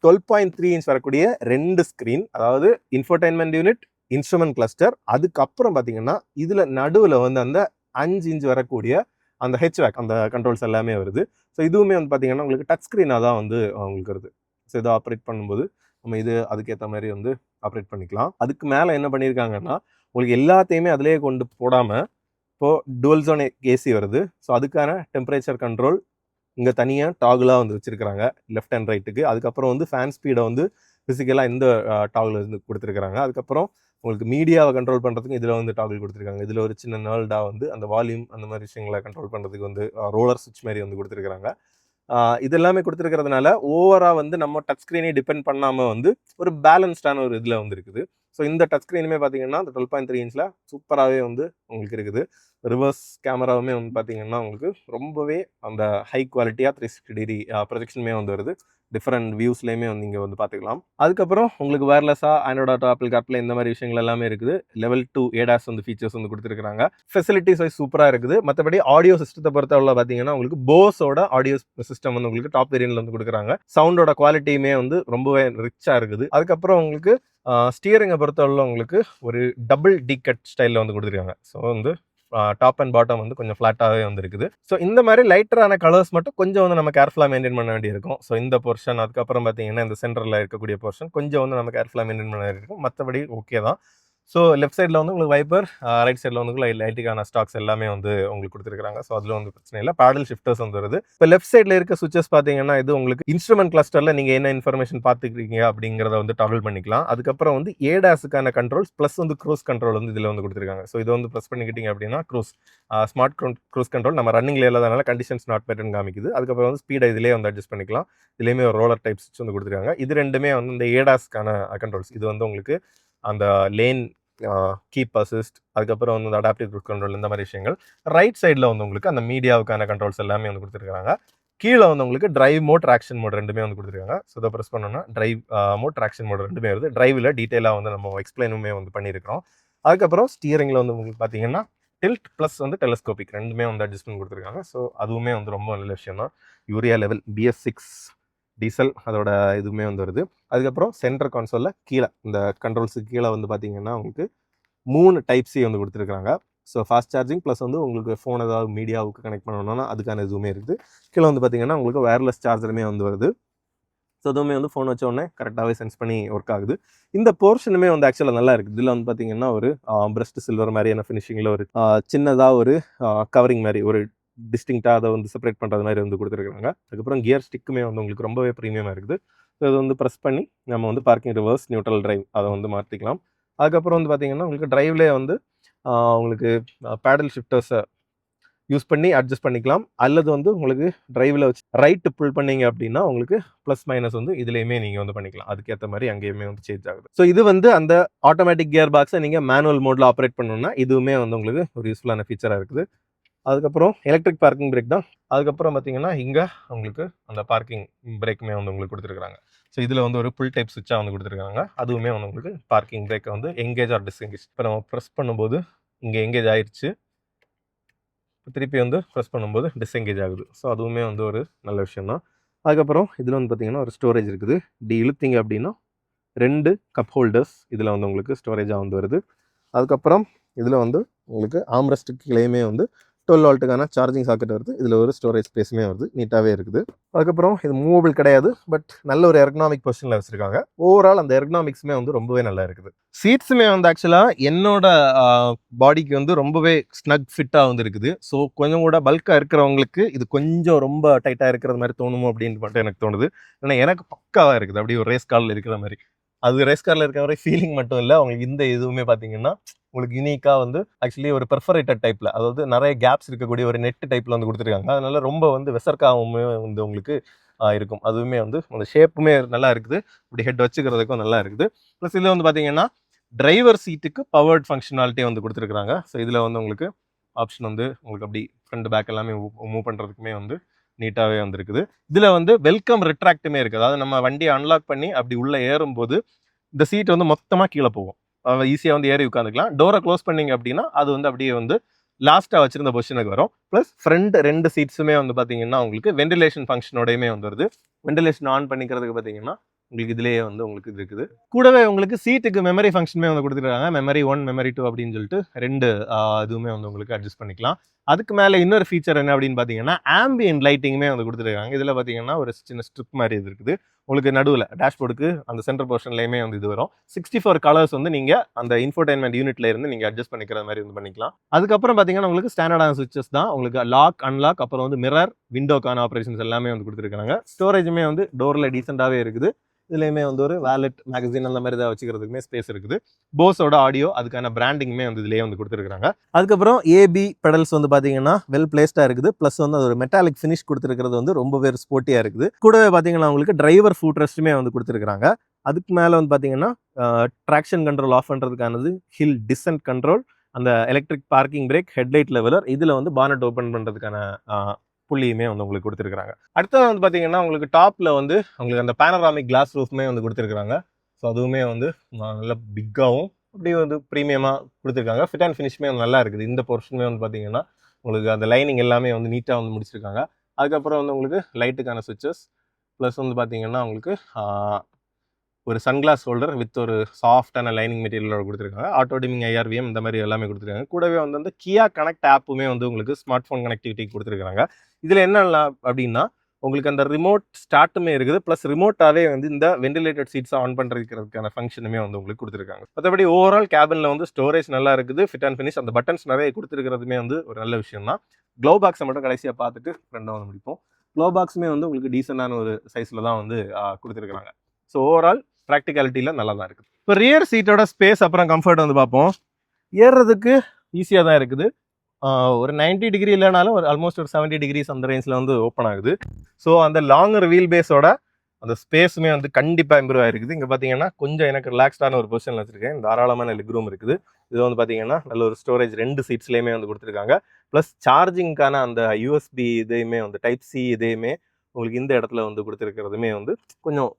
12.3 இன்ச் வரக்கூடிய 2 ஸ்க்ரீன், அதாவது இன்ஃபோடைன்மெண்ட் யூனிட், இன்ஸ்ட்ருமெண்ட் கிளஸ்டர், அதுக்கப்புறம் பார்த்தீங்கன்னா இதில் நடுவில் வந்து அந்த 5 இன்ச் வரக்கூடிய அந்த ஹெச்வேக் அந்த கண்ட்ரோல்ஸ் எல்லாமே வருது. ஸோ இதுவுமே வந்து பார்த்தீங்கன்னா உங்களுக்கு டச் ஸ்க்ரீனாக தான் வந்து உங்களுக்கு வருது. ஸோ இதை ஆப்ரேட் பண்ணும்போது நம்ம இது அதுக்கேற்ற மாதிரி வந்து ஆப்ரேட் பண்ணிக்கலாம். அதுக்கு மேலே என்ன பண்ணியிருக்காங்கன்னா உங்களுக்கு எல்லாத்தையுமே அதிலேயே கொண்டு போடாமல் இப்போது டுவல் ஜோன் ஏசி வருது. ஸோ அதுக்கான டெம்பரேச்சர் கண்ட்ரோல் இங்கே தனியாக டாகுலாக வந்து வச்சுருக்கிறாங்க லெஃப்ட் அண்ட் ரைட்டுக்கு. அதுக்கப்புறம் வந்து ஃபேன் ஸ்பீடை வந்து ஃபிசிக்கலாக இந்த டாகுல வந்து கொடுத்துருக்குறாங்க. அதுக்கப்புறம் உங்களுக்கு மீடியாவை கண்ட்ரோல் பண்ணுறதுக்கு இதில் வந்து டாகிள் கொடுத்துருக்காங்க. இதில் ஒரு சின்ன நர்ல்டாக வந்து அந்த வால்யூம் அந்த மாதிரி விஷயங்களை கண்ட்ரோல் பண்ணுறதுக்கு வந்து ரோலர் சுவிட்ச் மாதிரி வந்து கொடுத்துருக்குறாங்க. இது எல்லாமே கொடுத்துருக்கிறதுனால ஓவராக வந்து நம்ம டச் ஸ்க்ரீனை டிபெண்ட் பண்ணாமல் வந்து ஒரு பேலன்ஸ்டான ஒரு இதில் வந்து இருக்குது. ஸோ இந்த டச் ஸ்க்ரீனுமே பார்த்தீங்கன்னா அந்த 12.3 இன்ச்சில் சூப்பராகவே வந்து உங்களுக்கு இருக்குது. ரிவர்ஸ் கேமராவுமே வந்து பார்த்தீங்கன்னா உங்களுக்கு ரொம்பவே அந்த ஹை குவாலிட்டியாக 360 டிகிரி ப்ரொஜெக்ஷனுமே வந்து வருது. டிஃப்ரெண்ட் வியூஸ்லேயுமே வந்து இங்கே வந்து பார்த்துக்கலாம். அதுக்கப்புறம் உங்களுக்கு வயர்லெஸ்ஸாக ஆண்ட்ராய்ட் ஆட்டோ, ஆப்பிள் கார்ப்ளே இந்த மாதிரி விஷயங்கள் எல்லாமே இருக்குது. லெவல் 2 ADAS வந்து ஃபீச்சர்ஸ் வந்து கொடுத்துருக்காங்க. ஃபெசிலிட்டிஸ் வைஸ் சூப்பராக இருக்குது. மற்றபடி ஆடியோ சிஸ்டத்தை பொறுத்தவரை பார்த்தீங்கன்னா உங்களுக்கு போஸோட ஆடியோ சிஸ்டம் வந்து உங்களுக்கு டாப் வேரியன்ட்ல வந்து கொடுக்குறாங்க. சவுண்டோட குவாலிட்டியுமே வந்து ரொம்பவே ரிச்சாக இருக்குது. அதுக்கப்புறம் உங்களுக்கு ஸ்டியரிங்கை பொறுத்தவரை உங்களுக்கு ஒரு டபுள் டிகட் ஸ்டைலில் வந்து கொடுத்துருக்காங்க. ஸோ வந்து டாப் அண்ட் பாட்டம் வந்து கொஞ்சம் ஃப்ளாட்டாகவே வந்து இருக்குது. ஸோ இந்த மாதிரி லைட்டரான கலர்ஸ் மட்டும் கொஞ்சம் வந்து நம்ம கேர்ஃபுல்லாக மெயின்டைன் பண்ண வேண்டியிருக்கும். ஸோ இந்த போர்ஷன் அதுக்கப்புறம் பார்த்தீங்கன்னா இந்த சென்டரில் இருக்கக்கூடிய போர்ஷன் கொஞ்சம் வந்து நம்ம கேர்ஃபுல்லாக மெயின்டைன் பண்ண வேண்டியிருக்கும். மற்றபடி ஓகே தான். ஸோ லெஃப்ட் சைடில் வந்து உங்களுக்கு வைப்பர், ரைட் சைடில் வந்து லைட்டுக்கான ஸ்டாக்ஸ் எல்லாமே வந்து உங்களுக்கு கொடுத்துருக்காங்க. ஸோ அதில் வந்து பிரச்சனை இல்லை. பேடல் ஷிஃப்டர்ஸ் வந்து வருது. இப்போ லெஃப்ட் சைடில் இருக்க சுவிச்சஸ் பார்த்தீங்கன்னா இது உங்களுக்கு இன்ஸ்ட்ருமெண்ட் கிளஸ்டரில் நீங்கள் என்ன இன்ஃபர்மேஷன் பார்த்துக்கிறீங்க அப்படிங்கிறத வந்து டாகிள் பண்ணிக்கலாம். அதுக்கப்புறம் வந்து ஏடாஸுக்கான கண்ட்ரோல்ஸ் ப்ளஸ் வந்து க்ரூஸ் கண்ட்ரோல் வந்து இதில் வந்து கொடுத்துருக்காங்க. ஸோ இதை வந்து ப்ரெஸ் பண்ணிக்கிட்டீங்க அப்படின்னா ஸ்மார்ட் க்ரூஸ் கண்ட்ரோல் நம்ம ரன்னிங்ல இல்லாதனால கண்டிஷன்ஸ் நாட் பெட்னு காமிக்குது. அதுக்கப்புறம் வந்து ஸ்பீடை இதிலே வந்து அட்ஜஸ்ட் பண்ணிக்கலாம். இதுலேயுமே ஒரு ரோலர் டைப் சுவிட்ச் வந்து கொடுத்துருக்காங்க. இது ரெண்டுமே வந்து இந்த ஏடாஸ்க்கான கண்ட்ரோல்ஸ். இது வந்து உங்களுக்கு அந்த லேன் கீப் அசிஸ்ட், அதுக்கப்புறம் வந்து அடாப்டிவ் க்ரூஸ் கண்ட்ரோல் இந்த மாதிரி விஷயங்கள். ரைட் சைடில் வந்து உங்களுக்கு அந்த மீடியாவுக்கான கண்ட்ரோல்ஸ் எல்லாமே வந்து கொடுத்துருக்காங்க. கீழே வந்து உங்களுக்கு டிரைவ் மோட் ட்ராக்ஷன் மோட் ரெண்டுமே வந்து கொடுத்துருக்காங்க. ஸோ இதை ப்ரெஸ் பண்ணோம்னா டிரைவ் மோட் ட்ராக்ஷன் மோட் ரெண்டுமே வருது. டிரைவில் டீட்டெயிலாக வந்து நம்ம எக்ஸ்பிளைனுமே வந்து பண்ணியிருக்கிறோம். அதுக்கப்புறம் ஸ்டியரிங்கில் வந்து உங்களுக்கு பார்த்தீங்கன்னா டில்ட் ப்ளஸ் வந்து டெலஸ்கோபிக் ரெண்டுமே வந்து அட்ஜஸ்ட்மெண்ட் கொடுத்துருக்காங்க. ஸோ அதுவுமே வந்து ரொம்ப நல்ல விஷயம் தான். யூரியா லெவல் BS6 டீசல் அதோட இதுவுமே வந்து வருது. அதுக்கப்புறம் சென்டர் கான்சோலில் கீழே இந்த கண்ட்ரோல்ஸுக்கு கீழே வந்து பார்த்தீங்கன்னா உங்களுக்கு 3 டைப் சி வந்து கொடுத்துருக்காங்க. ஸோ ஃபாஸ்ட் சார்ஜிங் ப்ளஸ் வந்து உங்களுக்கு ஃபோன் ஏதாவது மீடியாவுக்கு கனெக்ட் பண்ணணும்னா அதுக்கான இதுவுமே இருக்குது. கீழே வந்து பார்த்தீங்கன்னா உங்களுக்கு வயர்லெஸ் சார்ஜருமே வந்து வருது. ஸோ அதுவுமே வந்து ஃபோன் வச்ச உடனே கரெக்டாகவே சென்ஸ் பண்ணி ஒர்க் ஆகுது. இந்த போர்ஷனுமே வந்து ஆக்சுவலாக நல்லா இருக்குது. இதில் வந்து பார்த்தீங்கன்னா ஒரு பிரஸ்ட் சில்வர் மாதிரியான ஃபினிஷிங்கில் ஒரு சின்னதாக ஒரு கவரிங் மாதிரி ஒரு டிஸ்டிங்க்டாக அதை வந்து செப்பரேட் பண்ணுறது மாதிரி வந்து கொடுத்துருக்காங்க. அதுக்கப்புறம் கியர் ஸ்டிக்குமே வந்து உங்களுக்கு ரொம்பவே ப்ரீமியமாக இருக்குது. ஸோ அது வந்து ப்ரெஸ் பண்ணி நம்ம வந்து பார்க்கிங் ரிவர்ஸ் நியூட்ரல் டிரைவ் அதை வந்து மாற்றிக்கலாம். அதுக்கப்புறம் வந்து பார்த்தீங்கன்னா உங்களுக்கு டிரைவ்லேயே வந்து உங்களுக்கு பேடல் ஷிஃப்டர்ஸை யூஸ் பண்ணி அட்ஜஸ்ட் பண்ணிக்கலாம். அல்லது வந்து உங்களுக்கு டிரைவில் வச்சு ரைட்டு புல் பண்ணீங்க அப்படின்னா உங்களுக்கு ப்ளஸ் மைனஸ் வந்து இதுலேயுமே நீங்கள் வந்து பண்ணிக்கலாம். அதுக்கேற்ற மாதிரி அங்கேயுமே வந்து சேஞ்ச் ஆகுது. ஸோ இது வந்து அந்த ஆட்டோமேட்டிக் கியர் பாக்ஸை நீங்கள் மேனுவல் மோடில் ஆப்ரேட் பண்ணணும்னா இதுவுமே வந்து உங்களுக்கு ஒரு யூஸ்ஃபுல்லான ஃபீச்சராக இருக்குது. அதுக்கப்புறம் எலக்ட்ரிக் பார்க்கிங் பிரேக் தான். அதுக்கப்புறம் பார்த்தீங்கன்னா இங்கே உங்களுக்கு அந்த பார்க்கிங் பிரேக்குமே வந்து உங்களுக்கு கொடுத்துருக்காங்க. ஸோ இதில் வந்து ஒரு புல் டைப் சுவிட்சாக வந்து கொடுத்துருக்காங்க. அதுவுமே வந்து உங்களுக்கு பார்க்கிங் பிரேக்கை வந்து எங்கேஜ் ஆர் டிஸ்எங்கேஜ் இப்போ நம்ம ப்ரெஸ் பண்ணும்போது இங்கே எங்கேஜ் ஆயிடுச்சு, திருப்பி வந்து ப்ரெஸ் பண்ணும்போது டிஸ்எங்கேஜ் ஆகுது. ஸோ அதுவுமே வந்து ஒரு நல்ல விஷயம் தான். அதுக்கப்புறம் இதில் வந்து பார்த்தீங்கன்னா ஒரு ஸ்டோரேஜ் இருக்குது. இப்படி இழுத்தீங்க அப்படின்னா 2 கப் ஹோல்டர்ஸ் இதில் வந்து உங்களுக்கு ஸ்டோரேஜாக வந்து வருது. அதுக்கப்புறம் இதில் வந்து உங்களுக்கு ஆம்ரெஸ்ட்டுக்கு கீழேயுமே வந்து 12 வால்ட்டுக்கான சார்ஜிங் சாக்கெட் வருது. இதில் ஒரு ஸ்டோரேஜ் ஸ்பேஸுமே வருது, நீட்டாகவே இருக்குது. அதுக்கப்புறம் இது மூவபிள் கிடையாது, பட் நல்ல ஒரு எர்கனாமிக் பொசிஷனில் வச்சுருக்காங்க. ஓவரால் அந்த எர்கனாமிக்ஸுமே வந்து ரொம்பவே நல்லா இருக்குது. சீட்ஸுமே வந்து ஆக்சுவலாக என்னோட பாடிக்கு வந்து ரொம்பவே ஸ்னக் ஃபிட்டாக வந்து இருக்குது. ஸோ கொஞ்சம் கூட பல்காக இருக்கிறவங்களுக்கு இது கொஞ்சம் ரொம்ப டைட்டாக இருக்கிறது மாதிரி தோணுமோ அப்படின்னு மட்டும் எனக்கு தோணுது. ஏன்னா எனக்கு பக்காவாக இருக்குது, அப்படியே ஒரு ரேஸ் காரில் இருக்கிற மாதிரி. அது ரேஸ் காரில் இருக்கிற மாதிரி ஃபீலிங் மட்டும் இல்லை, அவங்களுக்கு இந்த இதுவுமே பார்த்தீங்கன்னா உங்களுக்கு யூனிக்காக வந்து ஆக்சுவலி ஒரு பெர்ஃபரேட்டட் டைப்பில், அதாவது நிறைய கேப்ஸ் இருக்கக்கூடிய ஒரு நெட் டைப்பில் வந்து கொடுத்துருக்காங்க. அதனால ரொம்ப வந்து வெசர்க்காகவுமே வந்து உங்களுக்கு இருக்கும். அதுவுமே வந்து அந்த ஷேப்புமே நல்லா இருக்குது, இப்படி ஹெட் வச்சுக்கிறதுக்கும் நல்லா இருக்குது. ப்ளஸ் இதில் வந்து பார்த்தீங்கன்னா டிரைவர் சீட்டுக்கு பவர்ட் ஃபங்க்ஷனாலிட்டி வந்து கொடுத்துருக்காங்க. ஸோ இதில் வந்து உங்களுக்கு ஆப்ஷன் வந்து உங்களுக்கு அப்படி ஃப்ரண்ட் பேக் எல்லாமே மூவ் பண்ணுறதுக்குமே வந்து நீட்டாகவே வந்துருக்குது. இதில் வந்து வெல்கம் ரிட்ராக்ட்டுமே இருக்குது. அதாவது நம்ம வண்டியை அன்லாக் பண்ணி அப்படி உள்ளே ஏறும்போது இந்த சீட் வந்து மொத்தமாக கீழே போகும். ஈஸியாக வந்து ஏறி உட்காந்துக்கலாம். டோரை க்ளோஸ் பண்ணிங்க அப்படின்னா அது வந்து அப்படியே வந்து லாஸ்ட்டாக வச்சிருந்த பொசிஷனுக்கு வரும். ப்ளஸ் ஃப்ரண்ட் 2 சீட்ஸுமே வந்து பார்த்தீங்கன்னா உங்களுக்கு வென்டிலேஷன் ஃபங்க்ஷனோடையுமே வந்து வருது. வென்டிலேஷன் ஆன் பண்ணிக்கிறதுக்கு பார்த்தீங்கன்னா உங்களுக்கு இதுலேயே வந்து உங்களுக்கு இது இருக்குது. கூடவே உங்களுக்கு சீட்டுக்கு மெமரி ஃபங்க்ஷனுமே வந்து கொடுத்துருக்காங்க. மெமரி 1 மெமரி 2 அப்படின்னு சொல்லிட்டு 2 இதுவுமே வந்து உங்களுக்கு அட்ஜஸ்ட் பண்ணிக்கலாம். அதுக்கு மேலே இன்னொரு ஃபீச்சர் என்ன அப்படின்னு பார்த்தீங்கன்னா ஆம்பியன்ட் லைட்டிங்குமே வந்து கொடுத்துருக்காங்க. இதில் பார்த்தீங்கன்னா ஒரு சின்ன ஸ்ட்ரிப் மாதிரி இது இருக்குது. உங்களுக்கு நடுவில் டேஷ்போர்டுக்கு அந்த சென்டர் போர்ஷன்லையுமே வந்து இது வரும். 64 கலர்ஸ் வந்து நீங்கள் அந்த இன்ஃபோடைன்மெண்ட் யூனிட்ல இருந்து நீங்கள் அட்ஜஸ்ட் பண்ணிக்கிற மாதிரி வந்து பண்ணிக்கலாம். அதுக்கப்புறம் பார்த்தீங்கன்னா உங்களுக்கு ஸ்டாண்டர்டான சுவிச்சஸ் தான். உங்களுக்கு லாக் அன்லாக் அப்புறம் வந்து மிரர் விண்டோக்கான ஆப்ரேஷன்ஸ் எல்லாமே வந்து கொடுத்துருக்காங்க. ஸ்டோரேஜுமே வந்து டோரில் டீசெண்டாகவே இருக்குது. இதுலேயுமே வந்து ஒரு வேலெட் மேகசின் அந்த மாதிரி தான் வச்சுக்கிறதுக்குமே ஸ்பேஸ் இருக்குது. போஸோட ஆடியோ அதுக்கான பிராண்டிங்குமே வந்து இதுலேயே வந்து கொடுத்துருக்காங்க. அதுக்கப்புறம் ஏபி பெடல்ஸ் வந்து பார்த்தீங்கன்னா வெல் பிளேஸ்டாக இருக்குது. ப்ளஸ் வந்து அது ஒரு மெட்டாலிக் ஃபினிஷ் கொடுத்துருக்கிறது வந்து ரொம்பவே ஸ்போர்ட்டியாக இருக்குது. கூடவே பார்த்தீங்கன்னா உங்களுக்கு டிரைவர் ஃபுட் ரெஸ்ட்டுமே வந்து கொடுத்துருக்காங்க. அதுக்கு மேலே வந்து பார்த்தீங்கன்னா ட்ராக்ஷன் கண்ட்ரோல் ஆஃப் பண்ணுறதுக்கானது, ஹில் டிசென்ட் கண்ட்ரோல், அந்த electric parking brake, headlight leveller, இதில் வந்து பானட் ஓப்பன் பண்ணுறதுக்கான புள்ளியுமே வந்து உங்களுக்கு கொடுத்துருக்காங்க. அடுத்தது வந்து பார்த்தீங்கன்னா உங்களுக்கு டாப்பில் வந்து உங்களுக்கு அந்த பேனராமிக் கிளாஸ் ரூஃப்மே வந்து கொடுத்துருக்காங்க. ஸோ அதுவுமே வந்து நல்லா பிக்காகவும் அப்படியே வந்து ப்ரீமியமாக கொடுத்துருக்காங்க. ஃபிட் அண்ட் ஃபினிஷ்மே நல்லா இருக்குது. இந்த போர்ஷனுமே வந்து பார்த்தீங்கன்னா உங்களுக்கு அந்த லைனிங் எல்லாமே வந்து நீட்டாக வந்து முடிச்சிருக்காங்க. அதுக்கப்புறம் வந்து உங்களுக்கு லைட்டுக்கான சுவிச்சஸ் ப்ளஸ் வந்து பார்த்தீங்கன்னா உங்களுக்கு ஒரு சன்கிளாஸ் ஹோல்டர் வித் ஒரு சாஃப்டான லைனிங் மெட்டீரியலோட கொடுத்துருக்காங்க. ஆட்டோ டிமிங் ஐஆர்விஎம் இந்த மாதிரி எல்லாமே கொடுத்துருக்காங்க. கூடவே வந்து அந்த கியா கனெக்ட் ஆப்புமே வந்து உங்களுக்கு ஸ்மார்ட் ஃபோன் கனெக்டிவிட்டிக்கு கொடுத்துருக்காங்க. இதில் என்ன அப்படின்னா உங்களுக்கு அந்த ரிமோட் ஸ்டார்ட்டுமே இருக்குது. ப்ளஸ் ரிமோட்டாகவே வந்து இந்த வென்டிலேட்டட் சீட்ஸை ஆன் பண்ணுறதுக்கான ஃபங்க்ஷனுமே வந்து உங்களுக்கு கொடுத்துருக்காங்க. மற்றபடி ஓவரால் கேபினில் வந்து ஸ்டோரேஜ் நல்லா இருக்குது, ஃபிட் அண்ட் ஃபினிஷ், அந்த பட்டன்ஸ் நிறைய கொடுத்துருக்கிறதுமே வந்து ஒரு நல்ல விஷயம் தான். க்ளோ பாக்ஸை மட்டும் கடைசியாக பார்த்துட்டு ரெண்டாக வந்து முடிப்போம். க்ளோ பாக்ஸுமே வந்து உங்களுக்கு டீசெண்டான ஒரு சைஸில் தான் வந்து கொடுத்துருக்காங்க. ஸோ ஓவரால் ப்ராக்டிகாலிட்டியில் நல்லா தான் இருக்குது. இப்போ ரியர் சீட்டோட ஸ்பேஸ் அப்புறம் கம்ஃபர்ட் வந்து பார்ப்போம். ஏறுறதுக்கு ஈஸியாக தான் இருக்குது. ஒரு 90 டிகிரி இல்லைனாலும் ஒரு ஆல்மோஸ்ட் ஒரு 70 டிகிரிஸ் அந்த ரேஞ்சில் வந்து ஓப்பன் ஆகுது. ஸோ அந்த லாங்கர் வீல் பேஸோட அந்த ஸ்பேஸுமே வந்து கண்டிப்பாக இம்ப்ரூவ் ஆகிருக்குது. இங்கே பார்த்தீங்கன்னா கொஞ்சம் எனக்கு ரிலாக்ஸ்டான ஒரு பொசிஷனில் வச்சுருக்கேன். தாராளமான லெக் ரூம் இருக்குது. இது வந்து பார்த்தீங்கன்னா நல்ல ஒரு ஸ்டோரேஜ் 2 சீட்ஸ்லேயுமே வந்து கொடுத்துருக்காங்க. ப்ளஸ் சார்ஜிங்க்கான அந்த யூஎஸ்பி இதையுமே வந்து டைப் சி இதையுமே உங்களுக்கு இந்த இடத்துல வந்து கொடுத்துருக்கிறதுமே வந்து கொஞ்சம்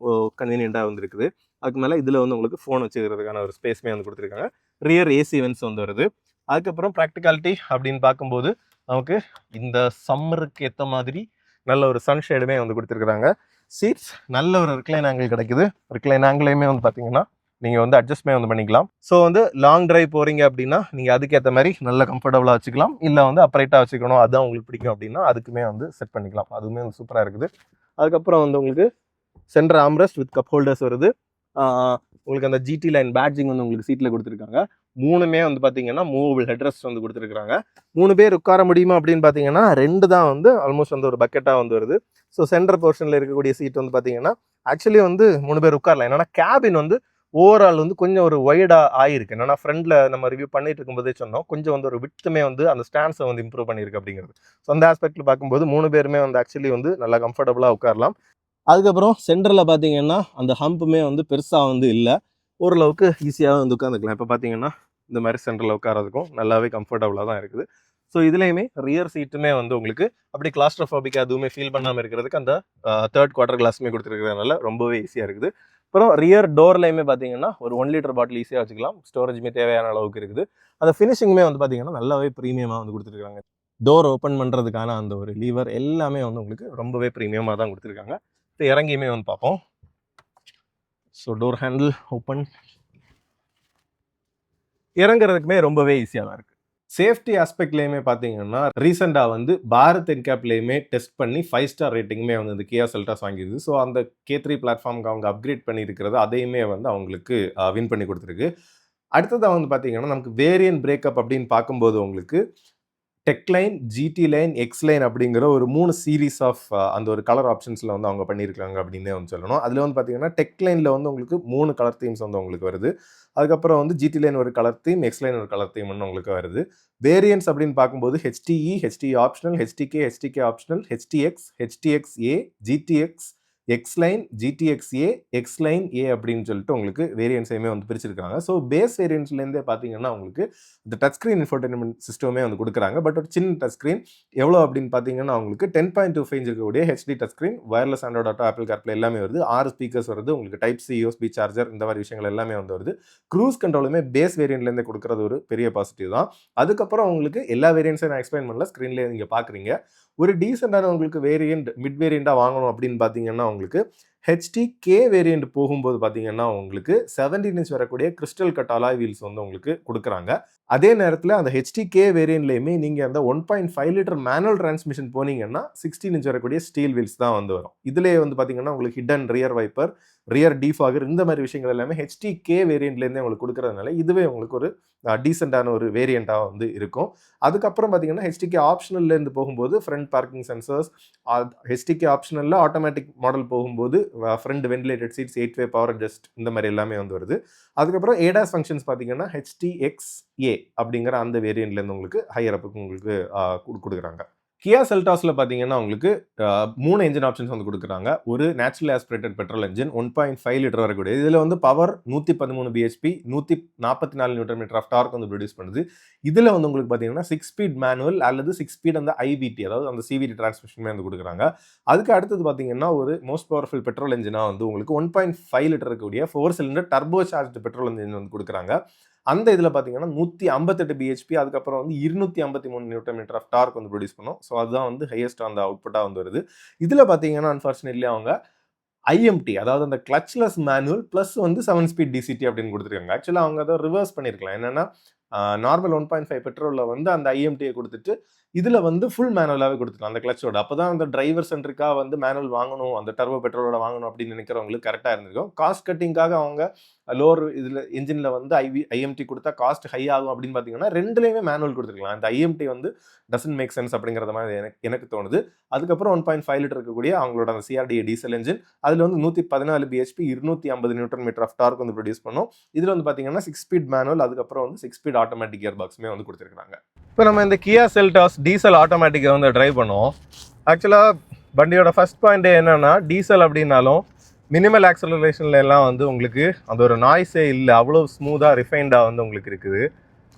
கன்வீனியண்ட்டாக வந்து இருக்குது. அதுக்கு மேலே இதில் வந்து உங்களுக்கு ஃபோன் வச்சுக்கிறதுக்கான ஒரு ஸ்பேஸுமே வந்து கொடுத்துருக்காங்க. ரியர் ஏசி வென்ட்ஸ் வந்து வருது. அதுக்கப்புறம் ப்ராக்டிகாலிட்டி அப்படின்னு பார்க்கும்போது நமக்கு இந்த சம்மருக்கு ஏற்ற மாதிரி நல்ல ஒரு சன்ஷேடுமே வந்து கொடுத்துருக்குறாங்க. சீட்ஸ் நல்ல ஒரு ரிக்ளைன் ஆங்கிள் கிடைக்குது. ரிக்ளைன் ஆங்கிளையுமே வந்து பார்த்தீங்கன்னா நீங்கள் வந்து அட்ஜஸ்ட்மே வந்து பண்ணிக்கலாம். ஸோ வந்து லாங் டிரைவ் போகிறீங்க அப்படின்னா நீங்கள் அதுக்கேற்ற மாதிரி நல்ல கம்ஃபர்டபுளாக வச்சுக்கலாம். இல்லை வந்து அப்ரைட்டாக வச்சுக்கணும் அதுதான் உங்களுக்கு பிடிக்கும் அப்படின்னா அதுக்குமே வந்து செட் பண்ணிக்கலாம். அதுவுமே வந்து சூப்பராக இருக்குது. அதுக்கப்புறம் வந்து உங்களுக்கு centre armrest with cup holders வருது. உங்களுக்கு அந்த ஜிடி லைன் பேட்ஜிங் வந்து உங்களுக்கு சீட்டில் கொடுத்துருக்காங்க. 3மே வந்து பார்த்தீங்கன்னா மூவபிள் ஹெட்ரெஸ்ட் வந்து கொடுத்துருக்காங்க. 3 பேர் உட்கார முடியுமா அப்படின்னு பார்த்தீங்கன்னா 2 தான் வந்து ஆல்மோஸ்ட் வந்து ஒரு பக்கெட்டாக வந்து வருது. ஸோ சென்டர் போர்ஷனில் இருக்கக்கூடிய சீட் வந்து பார்த்தீங்கன்னா ஆக்சுவலி வந்து 3 பேர் உட்காரலாம். என்னன்னா கேபின் வந்து ஓவரால் வந்து கொஞ்சம் ஒரு வைடாக ஆயிருக்கு. என்னன்னா ஃப்ரண்டில் நம்ம ரிவ்யூ பண்ணிட்டு இருக்கும்போதே சொன்னோம் கொஞ்சம் வந்து ஒரு விட்டுமே வந்து அந்த ஸ்டாண்ட்ஸை வந்து இம்ப்ரூவ் பண்ணியிருக்கு அப்படிங்கிறது. ஸோ அந்த ஆஸ்பெக்டில் பார்க்கும்போது 3 பேருமே வந்து ஆக்சுவலி வந்து நல்லா கம்ஃபர்டபுளாக உட்காரலாம். அதுக்கப்புறம் சென்டரில் பார்த்தீங்கன்னா அந்த ஹம்புமே வந்து பெருசாக வந்து இல்லை, ஓரளவுக்கு ஈஸியாக வந்து உட்காந்துக்கலாம். இப்போ பார்த்தீங்கன்னா இந்த மாதிரி சென்டரில் உட்காரதுக்கும் நல்லாவே கம்ஃபர்டபுளாக தான் இருக்குது. ஸோ இதுலேயுமே ரியர் சீட்டுமே வந்து உங்களுக்கு அப்படி கிளாஸ்ட்ரோஃபோபிக் அதுவுமே ஃபீல் பண்ணாமல் இருக்கிறதுக்கு அந்த 3rd குவார்டர் கிளாஸுமே கொடுத்துருக்கிறதுனால ரொம்பவே ஈஸியாக இருக்குது. அப்புறம் ரியர் டோர்லையுமே பார்த்தீங்கன்னா ஒரு 1 லிட்டர் பாட்டில் ஈஸியாக வச்சுக்கலாம். ஸ்டோரேஜுமே தேவையான அளவுக்கு இருக்குது. அந்த ஃபினிஷிங்குமே வந்து பார்த்தீங்கன்னா நல்லாவே ப்ரீமியமாக வந்து கொடுத்துருக்காங்க. டோர் ஓப்பன் பண்ணுறதுக்கான அந்த ஒரு லீவர் எல்லாமே வந்து உங்களுக்கு ரொம்பவே ப்ரீமியமாக தான் கொடுத்துருக்காங்க. இப்போ இறங்கியுமே வந்து பார்ப்போம். ஸோ டோர் ஹேண்டில் ஓப்பன், இறங்குறதுக்குமே ரொம்பவே ஈஸியாக தான் இருக்குது. சேஃப்டி ஆஸ்பெக்ட்லேயுமே பார்த்தீங்கன்னா ரீசெண்டாக வந்து பாரத் என்கேப்லேயுமே டெஸ்ட் பண்ணி 5 ஸ்டார் ரேட்டிங்குமே வந்து இந்த கியா செல்டாஸ் வாங்கிடுது. ஸோ அந்த K3 பிளாட்ஃபார்முக்கு அவங்க அப்கிரேட் பண்ணியிருக்கிறது அதையுமே வந்து அவங்களுக்கு வின் பண்ணி கொடுத்துருக்கு. அடுத்ததாக வந்து பார்த்தீங்கன்னா நமக்கு வேரியன்ட் பிரேக்கப் அப்படின்னு பார்க்கும்போது உங்களுக்கு tech line, GT line, X line அப்படிங்கிற ஒரு 3 சீரீஸ் ஆஃப் அந்த ஒரு கலர் ஆப்ஷன்ஸில் வந்து அவங்க பண்ணியிருக்காங்க அப்படின்னே வந்து சொல்லணும். அதில் வந்து பார்த்தீங்கன்னா டெக் லைனில் வந்து உங்களுக்கு 3 கலர் தீம்ஸ் வந்து உங்களுக்கு வருது. அதுக்கப்புறம் வந்து ஜிடி லைன் ஒரு கலர் தீம், எக்ஸ் லைன் ஒரு கலர் தீம்னு உங்களுக்கு வருது. வேரியன்ட்ஸ் அப்படின்னு பார்க்கும்போது HTE, HTE optional, HTK, HTK optional, HTX, HTXA, GTX, X line, GTXA, X line A அப்படின்னு சொல்லிட்டு உங்களுக்கு வேரியன்ட்ஸையுமே வந்து பிரிச்சிருக்காங்க. ஸோ பேஸ் வேரியன்ட்ஸ்லேருந்தே பார்த்தீங்கன்னா உங்களுக்கு இந்த டச் ஸ்க்ரீன் இன்ஃபோர்டைன்மெண்ட் சிஸ்டமே வந்து கொடுக்குறாங்க. பட் ஒரு சின்ன டச் ஸ்க்ரீன் எவ்வளோ அப்படின்னு பார்த்தீங்கன்னா உங்களுக்கு 10.25 இன்ச் இருக்கக்கூடிய HD touch screen, wireless Android auto, apple CarPlay எல்லாமே வருது. 6 ஸ்பீக்கர்ஸ் வருது. உங்களுக்கு டைப் C, USB சார்ஜர் இந்த மாதிரி விஷயங்கள் எல்லாமே வந்து வருது. க்ரூஸ் கண்ட்ரோலுமே பேஸ் வேரியன்ட்லேருந்தே கொடுக்குறது ஒரு பெரிய பாசிட்டிவ் தான். அதுக்கப்புறம் உங்களுக்கு எல்லா வேரியன்ட்ஸையும் நான் எக்ஸ்பிளைன் பண்ணல, ஸ்க்ரீன்லேயே நீங்கள் பார்க்குறீங்க. ஒரு டீசெண்டான உங்களுக்கு வேரியன்ட் மிட் வேரியண்ட்டாக வாங்கணும் அப்படின்னு பார்த்தீங்கன்னா உங்களுக்கு HTK வேரியண்ட் போகும்போது பார்த்தீங்கன்னா உங்களுக்கு 17 இன்ச் வரக்கூடிய கிறிஸ்டல் கட் அலாய் வீல்ஸ் வந்து உங்களுக்கு கொடுக்குறாங்க. அதே நேரத்தில் அந்த HTK வேரியண்ட்லேயுமே நீங்கள் அந்த 1.5 லிட்டர் மேனுவல் டிரான்ஸ்மிஷன் போனீங்கன்னா 16 இன்ச் வரக்கூடிய ஸ்டீல் வீல்ஸ் தான் வந்து வரும். இதுலேயே வந்து பார்த்தீங்கன்னா உங்களுக்கு hidden rear wiper, rear defogger இந்த மாதிரி விஷயங்கள் எல்லாமே HTK வேரியண்ட்லேருந்தே உங்களுக்கு கொடுக்குறதுனால இதுவே உங்களுக்கு ஒரு டீசெண்டான ஒரு வேரியண்ட்டாக வந்து இருக்கும். அதுக்கப்புறம் பார்த்தீங்கன்னா HTK ஆப்ஷனல்லேருந்து போகும்போது ஃப்ரண்ட் பார்க்கிங் சென்சர்ஸ், HTK ஆப்ஷனலில் ஆட்டோமேட்டிக் மாடல் போகும்போது front ventilated seats, 8-way power adjust இந்த மாதிரி எல்லாமே வந்து வருது. அதுக்கப்புறம் ADAS ஃபங்க்ஷன்ஸ் பார்த்தீங்கன்னா HTXA அப்படிங்கிற அந்த வேரியண்ட்லேருந்து உங்களுக்கு ஹையர் அப்புக்கு உங்களுக்கு கொடுக்குறாங்க. கியா செல்டாஸில் பார்த்தீங்கன்னா உங்களுக்கு 3 என்ஜின் ஆப்ஷன்ஸ் வந்து கொடுக்குறாங்க. ஒரு natural aspirated petrol engine 1.5 litre வரக்கூடிய, இதில் வந்து power 113 bhp, 144 newton metre of torque வந்து ப்ரொடியூஸ் பண்ணுது. இதில் வந்து உங்களுக்கு பார்த்தீங்கன்னா 6 ஸ்பீட் மேனுவல் அல்லது 6 ஸ்பீட் அந்த IVT அதாவது அந்த CVT டிரான்ஸ்மிஷனுமே வந்து கொடுக்குறாங்க. அதுக்கு அடுத்தது பார்த்தீங்கன்னா ஒரு மோஸ்ட் பவர்ஃபுல் பெட்ரோல் என்ஜினாக வந்து உங்களுக்கு 1.5 லிட்டர் இருக்கக்கூடிய 4 cylinder turbo charge petrol engine வந்து கொடுக்குறாங்க. அந்த இதில் பார்த்தீங்கன்னா 158 bhp, அதுக்கப்புறம் வந்து 253 நியூட்டன் மீட்டர் ஆஃப் டார்க் வந்து ப்ரொடியூஸ் பண்ணும். ஸோ அதுதான் வந்து ஹையஸ்ட் அந்த அவுட்புட்டாக வந்து வருது. இதில் பார்த்தீங்கன்னா அன்ஃபார்ச்சுனேட்லி அவங்க IMT அதாவது அந்த கிளச்லெஸ் மேனுவல் ப்ளஸ் வந்து 7 ஸ்பீட் DCT அப்படின்னு கொடுத்துருக்காங்க. ஆக்சுவலாக அவங்க அதை ரிவர்ஸ் பண்ணியிருக்கலாம். என்னென்னா நார்மல் 1.5 பெட்ரோலில் வந்து அந்த IMTயை கொடுத்துட்டு இதில் வந்து ஃபுல் மேனுவலாகவே கொடுத்துக்கலாம் அந்த கிளச்சோட. அப்போ தான் அந்த டிரைவர் சென்ட்ரிக்காக வந்து மேனுவல் வாங்கணும், அந்த டர்போ பெட்ரோலோட வாங்கணும் அப்படின்னு நினைக்கிறவங்களுக்கு கரெக்டாக இருந்திருக்கும். காஸ்ட் கட்டிங்காக அவங்க லோவர் இதில் இன்ஜினில் வந்து IMT கொடுத்தா காஸ்ட் ஹை ஆகும் அப்படின்னு பார்த்தீங்கன்னா ரெண்டுலேயுமே மேனுவல் கொடுத்துருக்கலாம். அந்த IMT வந்து டசன்ட் மேக் சென்ஸ் அப்படிங்கிறத மாதிரி எனக்கு தோணுது. அதுக்கப்புறம் 1.5 லிட்டர் இருக்கக்கூடிய அவங்களோட அந்த CRDA டீசல் என்ஜின் அதில் வந்து 114 bhp, 250 newton metre of torque வந்து ப்ரொடியூஸ் பண்ணும். இதில் வந்து பார்த்தீங்கன்னா 6 ஸ்பீட் மேனுவல், அதுக்கப்புறம் வந்து 6 ஸ்பீட் ஆட்டோமேட்டிக் கியர் பாக்ஸுமே வந்து கொடுத்துருக்காங்க. இப்போ நம்ம இந்த கியா செல்டாஸ் டீசல் ஆட்டோமேட்டிக்கை வந்து ட்ரைவ் பண்ணுவோம். ஆக்சுவலாக வண்டியோட ஃபர்ஸ்ட் பாயிண்ட்டே என்னென்னா டீசல் அப்படின்னாலும் மினிமல் ஆக்சலரேஷனில் எல்லாம் வந்து உங்களுக்கு அந்த ஒரு நாய்ஸே இல்லை, அவ்வளோ ஸ்மூத்தாக ரிஃபைண்டாக வந்து உங்களுக்கு இருக்குது.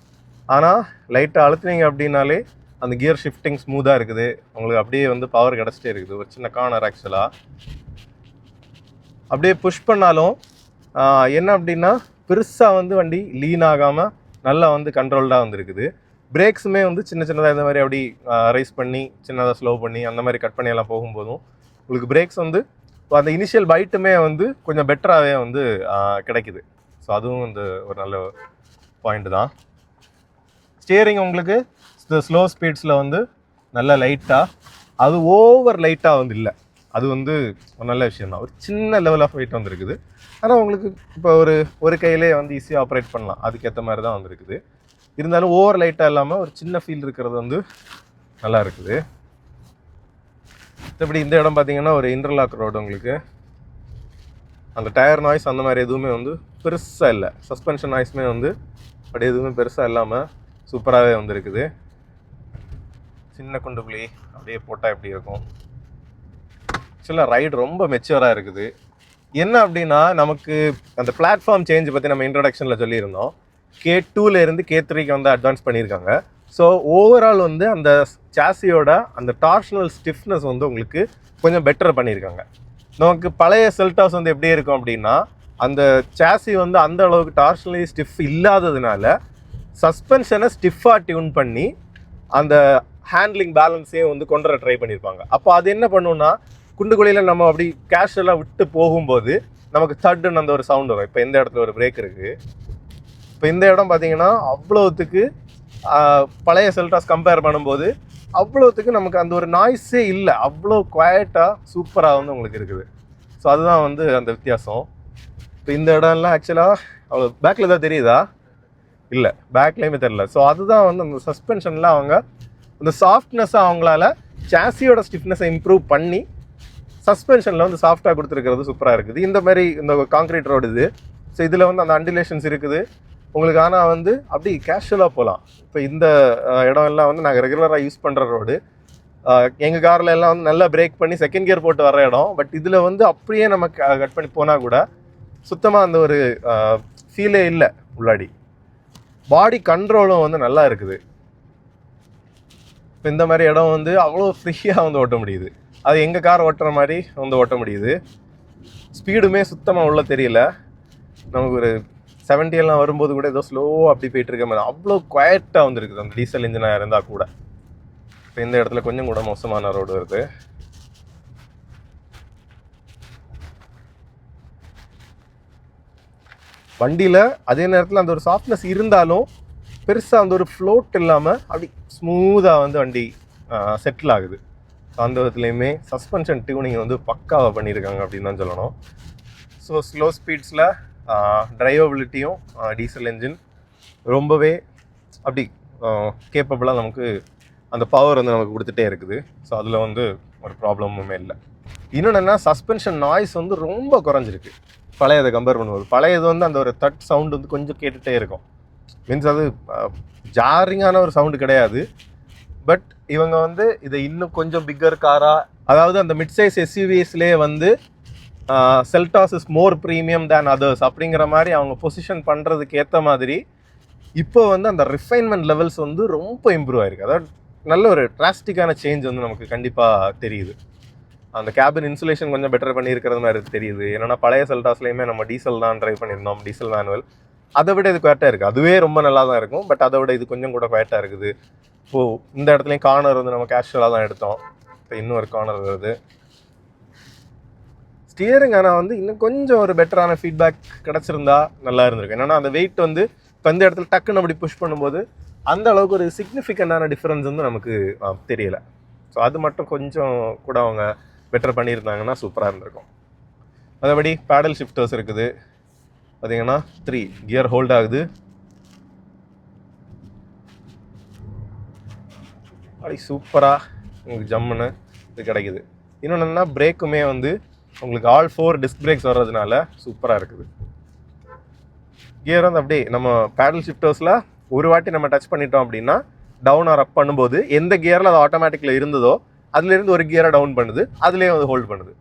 ஆனால் லைட்டாக அழுத்துனீங்க அப்படின்னாலே அந்த கியர் ஷிஃப்டிங் ஸ்மூத்தாக இருக்குது. உங்களுக்கு அப்படியே வந்து பவர் கிடச்சிட்டே இருக்குது. ஒரு சின்ன கார்னர் ஆக்சுவலாக அப்படியே புஷ் பண்ணாலும் என்ன அப்படின்னா பெருசாக வந்து வண்டி லீன் ஆகாமல் நல்லா வந்து கண்ட்ரோல்டாக வந்துருக்குது. பிரேக்ஸுமே வந்து சின்ன சின்னதாக இந்த மாதிரி அப்படி ரைஸ் பண்ணி சின்னதாக ஸ்லோ பண்ணி அந்த மாதிரி கட் பண்ணி எல்லாம் போகும்போதும் உங்களுக்கு பிரேக்ஸ் வந்து அந்த இனிஷியல் பைட்டுமே வந்து கொஞ்சம் பெட்டராகவே வந்து கிடைக்குது. ஸோ அதுவும் வந்து ஒரு நல்ல பாயிண்ட் தான். ஸ்டியரிங் உங்களுக்கு இந்த ஸ்லோ ஸ்பீட்ஸில் வந்து நல்ல லைட்டாக, அது ஓவர் லைட்டாக வந்து இல்லை, அது வந்து ஒரு நல்ல விஷயம் தான். ஒரு சின்ன லெவல் ஆஃப் வெயிட் வந்துருக்குது. ஆனால் உங்களுக்கு இப்போ ஒரு கையிலே வந்து ஈஸியாக ஆப்ரேட் பண்ணலாம், அதுக்கேற்ற மாதிரி தான் வந்துருக்குது. இருந்தாலும் ஓவர் லைட்டாக இல்லாமல் ஒரு சின்ன ஃபீல் இருக்கிறது வந்து நல்லா இருக்குது. மற்றபடி இந்த இடம் பார்த்தீங்கன்னா ஒரு இன்டர்லாக் ரோடு, உங்களுக்கு அந்த டயர் நாய்ஸ் அந்த மாதிரி எதுவுமே வந்து பெருசாக இல்லை. சஸ்பென்ஷன் நாய்ஸுமே வந்து அப்படி எதுவுமே பெருசாக இல்லாமல் சூப்பராகவே வந்துருக்குது. சின்ன குண்டுக்குழி அப்படியே போட்டால் எப்படி இருக்கும். ஆக்சுவலாக ரைடு ரொம்ப மெச்சூராக இருக்குது. என்ன அப்படின்னா நமக்கு அந்த பிளாட்ஃபார்ம் சேஞ்ச் பற்றி நம்ம இன்ட்ரடக்ஷனில் சொல்லியிருந்தோம். K2லேருந்து K3க்கு வந்து அட்வான்ஸ் பண்ணியிருக்காங்க. ஸோ ஓவரால் வந்து அந்த சாசியோட அந்த டார்ஷனல் ஸ்டிஃப்னஸ் வந்து உங்களுக்கு கொஞ்சம் பெட்டர் பண்ணியிருக்காங்க. நமக்கு பழைய செல்டாஸ் வந்து எப்படி இருக்கும் அப்படின்னா அந்த சாசி வந்து அந்த அளவுக்கு டார்ஷனலி ஸ்டிஃப் இல்லாததுனால சஸ்பென்ஷனை ஸ்டிஃபாக டியூன் பண்ணி அந்த ஹேண்ட்லிங் பேலன்ஸையும் வந்து கொண்டு வர ட்ரை பண்ணியிருப்பாங்க. அப்போ அது என்ன பண்ணுன்னா குண்டுக்குழியில் நம்ம அப்படி கேஷுவலாக விட்டு போகும்போது நமக்கு தட்டுன்னு அந்த ஒரு சவுண்ட் வரும். இப்போ இந்த இடத்துல ஒரு பிரேக் இருக்குது. இப்போ இந்த இடம் பார்த்தீங்கன்னா அவ்வளோத்துக்கு பழைய செல்டாஸ் கம்பேர் பண்ணும்போது அவ்வளோத்துக்கு நமக்கு அந்த ஒரு நாய்ஸே இல்லை, அவ்வளோ குவாய்ட்டாக சூப்பராக வந்து உங்களுக்கு இருக்குது. ஸோ அதுதான் வந்து அந்த வித்தியாசம். இப்போ இந்த இடம்லாம் ஆக்சுவலாக அவ்வளோ பேக்கில் தான் தெரியுதா? இல்லை, பேக்லேயுமே தெரில. ஸோ அதுதான் வந்து அந்த சஸ்பென்ஷனில் அவங்க அந்த சாஃப்ட்னஸாக அவங்களால சாசியோட ஸ்டிஃப்னஸை இம்ப்ரூவ் பண்ணி சஸ்பென்ஷனில் வந்து சாஃப்டாக கொடுத்துருக்கிறது சூப்பராக இருக்குது. இந்த மாதிரி இந்த கான்க்ரீட் ரோடு இது. ஸோ இதில் வந்து அந்த அண்டிலேஷன்ஸ் இருக்குது உங்களுக்கு. ஆனால் வந்து அப்படி கேஷுவலாக போகலாம். இப்போ இந்த இடம் எல்லாம் வந்து நாங்கள் ரெகுலராக யூஸ் பண்ணுற ரோடு. எங்கள் காரில் எல்லாம் வந்து நல்லா பிரேக் பண்ணி செகண்ட் கியர் போட்டு வர இடம். பட் இதில் வந்து அப்படியே நம்ம கட் பண்ணி போனால் கூட சுத்தமாக அந்த ஒரு ஃபீலே இல்லை. உள்ளாடி பாடி கண்ட்ரோலும் வந்து நல்லா இருக்குது. இப்போ இந்த மாதிரி இடம் வந்து அவ்வளோ ஃப்ரீயாக வந்து ஓட்ட முடியுது. அது எங்கள் கார் ஓட்டுற மாதிரி வந்து ஓட்ட முடியுது. ஸ்பீடுமே சுத்தமாக உள்ள தெரியல. நமக்கு ஒரு 70 எல்லாம் வரும்போது கூட ஏதோ ஸ்லோவாக அப்படி போயிட்டு இருக்க மாதிரி அவ்வளோ குவாய்ட்டாக வந்துருக்குது அந்த டீசல் இன்ஜினாக இருந்தால் கூட. இப்போ இந்த இடத்துல கொஞ்சம் கூட மோசமான ரோடு வருது. வண்டியில் அதே நேரத்தில் அந்த ஒரு சாஃப்ட்னஸ் இருந்தாலும் பெருசாக அந்த ஒரு ஃப்ளோட் இல்லாமல் அப்படி ஸ்மூத்தாக வந்து வண்டி செட்டில் ஆகுது. அந்த விதத்துலேயுமே சஸ்பென்ஷன் டியூனிங் வந்து பக்காவாக பண்ணியிருக்காங்க அப்படின்னு தான் சொல்லணும். ஸோ ஸ்லோ ஸ்பீட்ஸில் டிரைவபிலிட்டியும் டீசல் என்ஜின் ரொம்பவே அப்படி கேப்பபிளாக நமக்கு அந்த பவர் வந்து நமக்கு கொடுத்துட்டே இருக்குது. ஸோ அதில் வந்து ஒரு ப்ராப்ளமுமே இல்லை. இன்னொன்னா சஸ்பென்ஷன் நாய்ஸ் வந்து ரொம்ப குறைஞ்சிருக்கு பழையதை கம்பேர் பண்ணும்போது. பழையது வந்து அந்த ஒரு தட் சவுண்டு வந்து கொஞ்சம் கேட்டுகிட்டே இருக்கும். மீன்ஸ் அது ஜாரிங்கான ஒரு சவுண்டு கிடையாது. பட் இவங்க வந்து இதை இன்னும் கொஞ்சம் பிக்கர் காராக, அதாவது அந்த மிட் சைஸ் எஸ்யூவிஸ்லேயே வந்து Seltos is more premium than others அப்படிங்கிற மாதிரி அவங்க பொசிஷன் பண்ணுறதுக்கு ஏற்ற மாதிரி இப்போ வந்து அந்த ரிஃபைன்மெண்ட் லெவல்ஸ் வந்து ரொம்ப இம்ப்ரூவ் ஆயிருக்கு. அதாவது நல்ல ஒரு டிராஸ்டிக்கான சேஞ்ச் வந்து நமக்கு கண்டிப்பாக தெரியுது. அந்த கேபின் இன்சுலேஷன் கொஞ்சம் பெட்டர் பண்ணியிருக்கிறது மாதிரி தெரியுது. ஏன்னா பழைய செல்டாஸ்லேயுமே நம்ம டீசல் தான் ட்ரைவ் பண்ணியிருந்தோம், டீசல் மேனுவல். அதை விட இது குவாய்ட்டாக இருக்குது. அதுவே ரொம்ப நல்லா தான் இருக்கும். பட் அதை விட இது கொஞ்சம் கூட குவாய்ட்டாக இருக்குது. இப்போது இந்த இடத்துலையும் கார்னர் வந்து நம்ம கேஷுவலாக தான் எடுத்தோம். இப்போ இன்னும் ஒரு கார்னர் வருது. ஸ்டியரிங் ஆனால் வந்து இன்னும் கொஞ்சம் ஒரு பெட்டரான ஃபீட்பேக் கிடச்சிருந்தா நல்லா இருந்திருக்கு. என்னென்னா அந்த வெயிட் வந்து இப்போ இந்த இடத்துல டக்குன்னு அப்படி புஷ் பண்ணும்போது அந்த அளவுக்கு ஒரு சிக்னிஃபிகண்டான டிஃப்ரென்ஸ் வந்து நமக்கு தெரியலை. ஸோ அது மட்டும் கொஞ்சம் கூட அவங்க பெட்டர் பண்ணியிருந்தாங்கன்னா சூப்பராக இருந்திருக்கும். மற்றபடி பேடல் ஷிஃப்டர்ஸ் இருக்குது. பார்த்தீங்கன்னா 3 கியர் ஹோல்ட் ஆகுது. அப்படி சூப்பராக உங்களுக்கு ஜம்முன்னு இது கிடைக்குது. இன்னொன்று என்னென்னா பிரேக்குமே வந்து உங்களுக்கு ஆல் 4 டிஸ்க் பிரேக்ஸ் வர்றதுனால சூப்பராக இருக்குது. கியர் வந்து அப்படியே நம்ம பேடல் ஷிஃப்டர்ஸில் ஒரு வாட்டி நம்ம டச் பண்ணிட்டோம் அப்படின்னா டவுன் ஆர் அப் பண்ணும்போது எந்த கியரில் அது ஆட்டோமேட்டிக்கில் இருந்ததோ அதுலேருந்து ஒரு கியரை டவுன் பண்ணுது, அதுலேயே வந்து ஹோல்ட் பண்ணுது.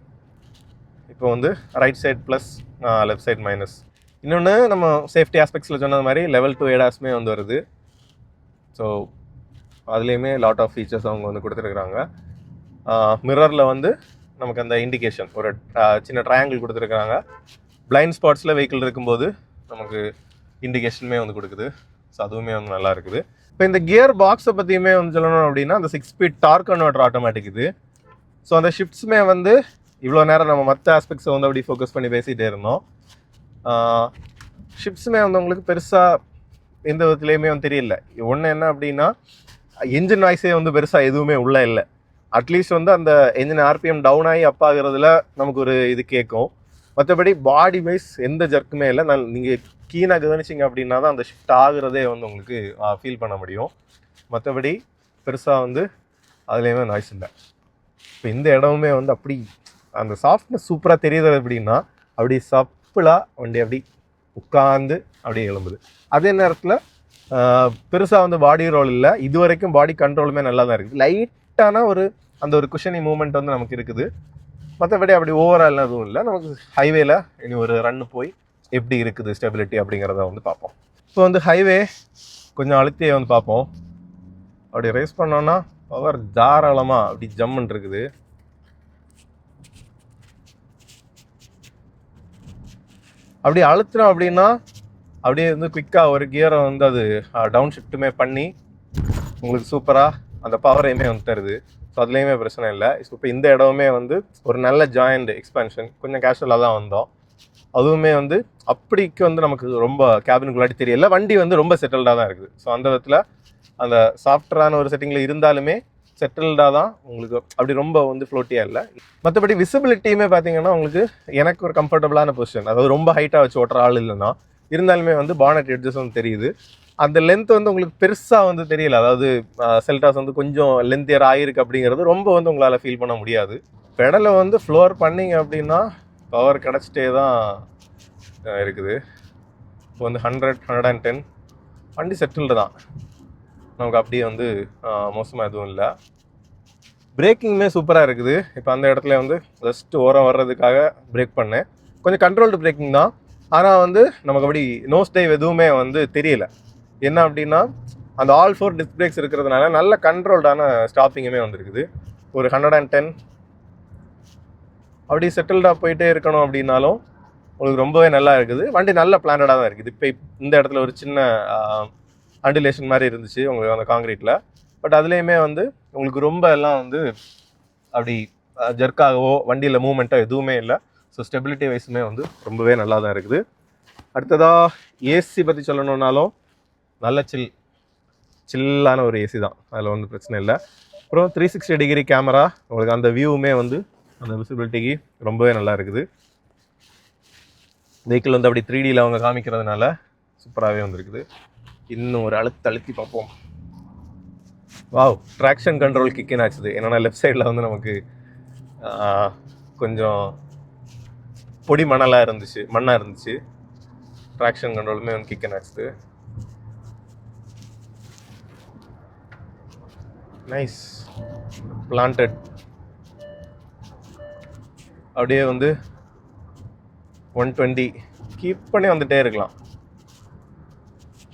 இப்போ வந்து right side plus left side minus. இன்னொன்று நம்ம சேஃப்டி ஆஸ்பெக்ட்ஸில் சொன்னது மாதிரி லெவல் 2 ADASமே வந்து வருது. ஸோ அதுலேயுமே லாட் ஆஃப் ஃபீச்சர்ஸ் அவங்க வந்து கொடுத்துருக்குறாங்க. மிரரில் வந்து நமக்கு அந்த இண்டிகேஷன் ஒரு சின்ன ட்ரையாங்கிள் கொடுத்துருக்குறாங்க. பிளைண்ட் ஸ்பாட்ஸில் வெஹிக்கிள் இருக்கும்போது நமக்கு இண்டிகேஷனுமே வந்து கொடுக்குது. ஸோ அதுவுமே வந்து நல்லா இருக்குது. இப்போ இந்த கியர் பாக்ஸை பற்றியுமே வந்து சொல்லணும் அப்படின்னா அந்த 6 ஸ்பீட் டார்க் கன்வெர்ட்டர் ஆட்டோமேட்டிக் இது. ஸோ அந்த ஷிஃப்ட்ஸுமே வந்து இவ்வளோ நேரம் நம்ம மற்ற ஆஸ்பெக்ட்ஸை வந்து அப்படி ஃபோக்கஸ் பண்ணி பேசிகிட்டே இருந்தோம். ஷிஃப்ட்ஸுமே வந்து உங்களுக்கு பெருசாக எந்த விதத்துலேயுமே வந்து தெரியல. ஒன்று என்ன அப்படின்னா என்ஜின் நாய்ஸே வந்து பெருசாக எதுவுமே உள்ளே இல்லை. அட்லீஸ்ட் வந்து அந்த என்ஜின் ஆர்பிஎம் டவுன் ஆகி அப் ஆகுறதுல நமக்கு ஒரு இது கேட்கும். மற்றபடி பாடி வைஸ் எந்த ஜர்க்குமே இல்லை. நீங்கள் கீனாக கவனிச்சிங்க அப்படின்னா தான் அந்த ஷிஃப்ட் ஆகுறதே வந்து உங்களுக்கு ஃபீல் பண்ண முடியும். மற்றபடி பெருசாக வந்து அதுலேயுமே நாய்ஸ் இல்லை. இப்போ இந்த இடமுமே வந்து அப்படி அந்த சாஃப்ட்னஸ் சூப்பராக தெரியுது. அப்படின்னா அப்படி சப்பிளாக வண்டி அப்படி உட்காந்து அப்படியே எழும்புது. அதே நேரத்தில் பெருசாக வந்து பாடி ரோல் இல்லை. இது வரைக்கும் பாடி கண்ட்ரோலுமே நல்லா தான் இருக்குது. லைட்டான அந்த ஒரு குஷனி மூமெண்ட் வந்து நமக்கு இருக்குது. மற்றபடி அப்படி ஓவரால் எதுவும் இல்லை. நமக்கு ஹைவேல இனி ஒரு ரன்னு போய் எப்படி இருக்குது ஸ்டெபிலிட்டி அப்படிங்கிறத வந்து பார்ப்போம். இப்போ வந்து ஹைவே கொஞ்சம் அழுத்தியே வந்து பார்ப்போம். அப்படி ரேஸ் பண்ணோன்னா பவர் தாராளமாக அப்படி ஜம்முன்னு இருக்குது. அப்படி அழுத்தினோம் அப்படின்னா அப்படியே வந்து குயிக்காக ஒரு கியரை வந்து அது டவுன் ஷிஃப்ட்டுமே பண்ணி உங்களுக்கு சூப்பராக அந்த பவரையுமே வந்து தருது. ஸோ அதுலேயுமே பிரச்சனை இல்லை. இப்போ இந்த இடமுமே வந்து ஒரு நல்ல ஜாயிண்ட் எக்ஸ்பென்ஷன். கொஞ்சம் கேஷுவலாக தான் வந்தோம். அதுவுமே வந்து அப்படிக்கு வந்து நமக்கு ரொம்ப கேபினுக்குள்ளாடி தெரியல. வண்டி வந்து ரொம்ப செட்டில்டாக தான் இருக்குது. ஸோ அந்த விதத்தில் அந்த சாஃப்ட்வேரான ஒரு செட்டிங்கில் இருந்தாலுமே செட்டில்டாக தான் உங்களுக்கு அப்படி ரொம்ப வந்து ஃப்ளோட்டியாக இல்லை. மற்றபடி விசிபிலிட்டியுமே பார்த்தீங்கன்னா உங்களுக்கு எனக்கு ஒரு கம்ஃபர்டபுளான பொசிஷன். அதாவது ரொம்ப ஹைட்டாக வச்சு ஓட்டுற ஆள் இல்லைன்னா இருந்தாலுமே வந்து பானட் எட்ஜஸ் வந்து தெரியுது. அந்த லென்த் வந்து உங்களுக்கு பெருசாக வந்து தெரியல. அதாவது செல்டாஸ் வந்து கொஞ்சம் லென்த்தியர் ஆகிருக்கு அப்படிங்கிறது ரொம்ப வந்து உங்களால் ஃபீல் பண்ண முடியாது. பெடலை வந்து ஃப்ளோர் பண்ணிங்க அப்படின்னா பவர் கிடச்சிட்டே தான் இருக்குது. இப்போ வந்து 100-110 வண்டி செட்டில்டு தான். நமக்கு அப்படியே வந்து மோசமாக எதுவும் இல்லை. பிரேக்கிங்குமே சூப்பராக இருக்குது. இப்போ அந்த இடத்துல வந்து ஜஸ்ட் ஓரம் வர்றதுக்காக பிரேக் பண்ணேன். கொஞ்சம் கண்ட்ரோல்டு பிரேக்கிங் தான். ஆனால் வந்து நமக்கு அப்படி நோஸ் டைவ் எதுவுமே வந்து தெரியல. என்ன அப்படின்னா அந்த ஆல் 4 டிஸ்க் பிரேக்ஸ் இருக்கிறதுனால நல்ல கண்ட்ரோல்டான ஸ்டாப்பிங்குமே வந்துருக்குது. ஒரு 110 அப்படி செட்டில்டாக போயிட்டே இருக்கணும் அப்படின்னாலும் உங்களுக்கு ரொம்பவே நல்லா இருக்குது. வண்டி நல்ல பிளானடாக தான் இருக்குது. இப்போ இந்த இடத்துல ஒரு சின்ன அண்டிலேஷன் மாதிரி இருந்துச்சு உங்களுக்கு அந்த காங்கிரீட்டில். பட் அதுலேயுமே வந்து உங்களுக்கு ரொம்ப எல்லாம் வந்து அப்படி ஜர்க்காகவோ வண்டியில் மூமெண்ட்டோ எதுவுமே இல்லை. ஸோ ஸ்டெபிலிட்டி வைஸுமே வந்து ரொம்பவே நல்லா தான் இருக்குது. அடுத்ததாக ஏசி பற்றி சொல்லணுன்னாலும் நல்ல சில்லான ஒரு ஏசி தான். அதில் வந்து பிரச்சனை இல்லை. அப்புறம் 360 டிகிரி கேமரா உங்களுக்கு அந்த வியூவுமே வந்து அந்த விசிபிலிட்டிக்கு ரொம்பவே நல்லா இருக்குது. வெஹிக்கிள் வந்து அப்படி 3Dயில் அவங்க காமிக்கிறதுனால சூப்பராகவே வந்துருக்குது. இன்னும் ஒரு அழுத்தி பார்ப்போம். வாவ், ட்ராக்ஷன் கண்ட்ரோல் கிக்கின் ஆச்சுது. என்னென்னா லெஃப்ட் சைடில் வந்து நமக்கு கொஞ்சம் பொடி மண்ணாக இருந்துச்சு. ட்ராக்ஷன் கண்ட்ரோலுமே வந்து கிக்கின் ஆச்சுது. Nice planted. அப்படியே வந்து 120 கீப் பண்ணி வந்துட்டே இருக்கலாம்.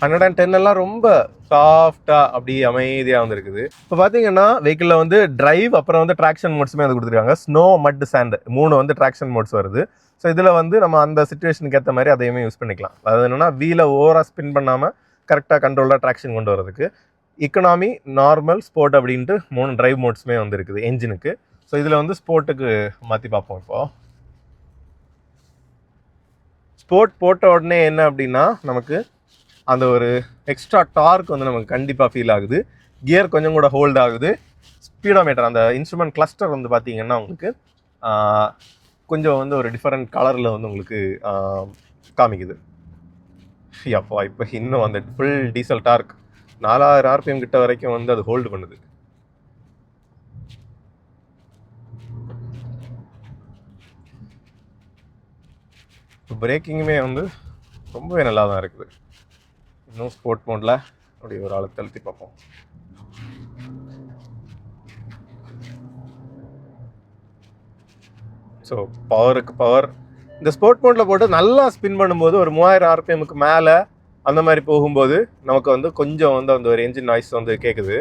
110 எல்லாம் ரொம்ப சாஃப்டாக அப்படி அமைதியாக வந்துருக்குது. இப்போ பார்த்தீங்கன்னா வெஹிக்கிளில் வந்து டிரைவ் அப்புறம் வந்து ட்ராக்ஷன் மோட்ஸுமே வந்து கொடுத்துருக்காங்க. ஸ்னோ, மட், சாண்ட் 3 வந்து ட்ராக்ஷன் மோட்ஸ் வருது. ஸோ இதில் வந்து நம்ம அந்த சிச்சுவேஷனுக்கு ஏற்ற மாதிரி அதையுமே யூஸ் பண்ணிக்கலாம். அதாவது என்னென்னா வீலை ஓவராக ஸ்பின் பண்ணாமல் கரெக்டாக கண்ட்ரோலாக ட்ராக்ஷன் கொண்டு வரதுக்கு எக்கனாமி, நார்மல், ஸ்போர்ட் அப்படின்ட்டு 3 டிரைவ் மோட்ஸுமே வந்து இருக்குது என்ஜினுக்கு. ஸோ இதில் வந்து ஸ்போர்ட்டுக்கு மாற்றி பார்ப்போம். இப்போது ஸ்போர்ட் போட்ட உடனே என்ன அப்படின்னா நமக்கு அந்த ஒரு எக்ஸ்ட்ரா டார்க் வந்து நமக்கு கண்டிப்பாக ஃபீல் ஆகுது. கியர் கொஞ்சம் கூட ஹோல்ட் ஆகுது. ஸ்பீடோமீட்டர் அந்த இன்ஸ்ட்ருமெண்ட் கிளஸ்டர் வந்து பார்த்தீங்கன்னா உங்களுக்கு கொஞ்சம் வந்து ஒரு டிஃப்ரெண்ட் கலரில் வந்து உங்களுக்கு காமிக்குது. அப்போ இப்போ இன்னும் அந்த ஃபுல் டீசல் டார்க் 4000 RPM கிட்ட வரைக்கும் வந்து அது ஹோல்டு பண்ணுது. பிரேக்கிங்குமே வந்து ரொம்பவே நல்லா தான் இருக்குது. இன்னும் ஸ்போர்ட் மோடில் அப்படி ஒரு அழுத்தி பார்ப்போம். ஸோ பவருக்கு பவர். இந்த ஸ்போர்ட் மோடில் போட்டு நல்லா ஸ்பின் பண்ணும்போது ஒரு 3000 RPMக்கு மேலே அந்த மாதிரி போகும்போது நமக்கு வந்து கொஞ்சம் வந்து அந்த ஒரு என்ஜின் நாய்ஸ் வந்து கேட்குது.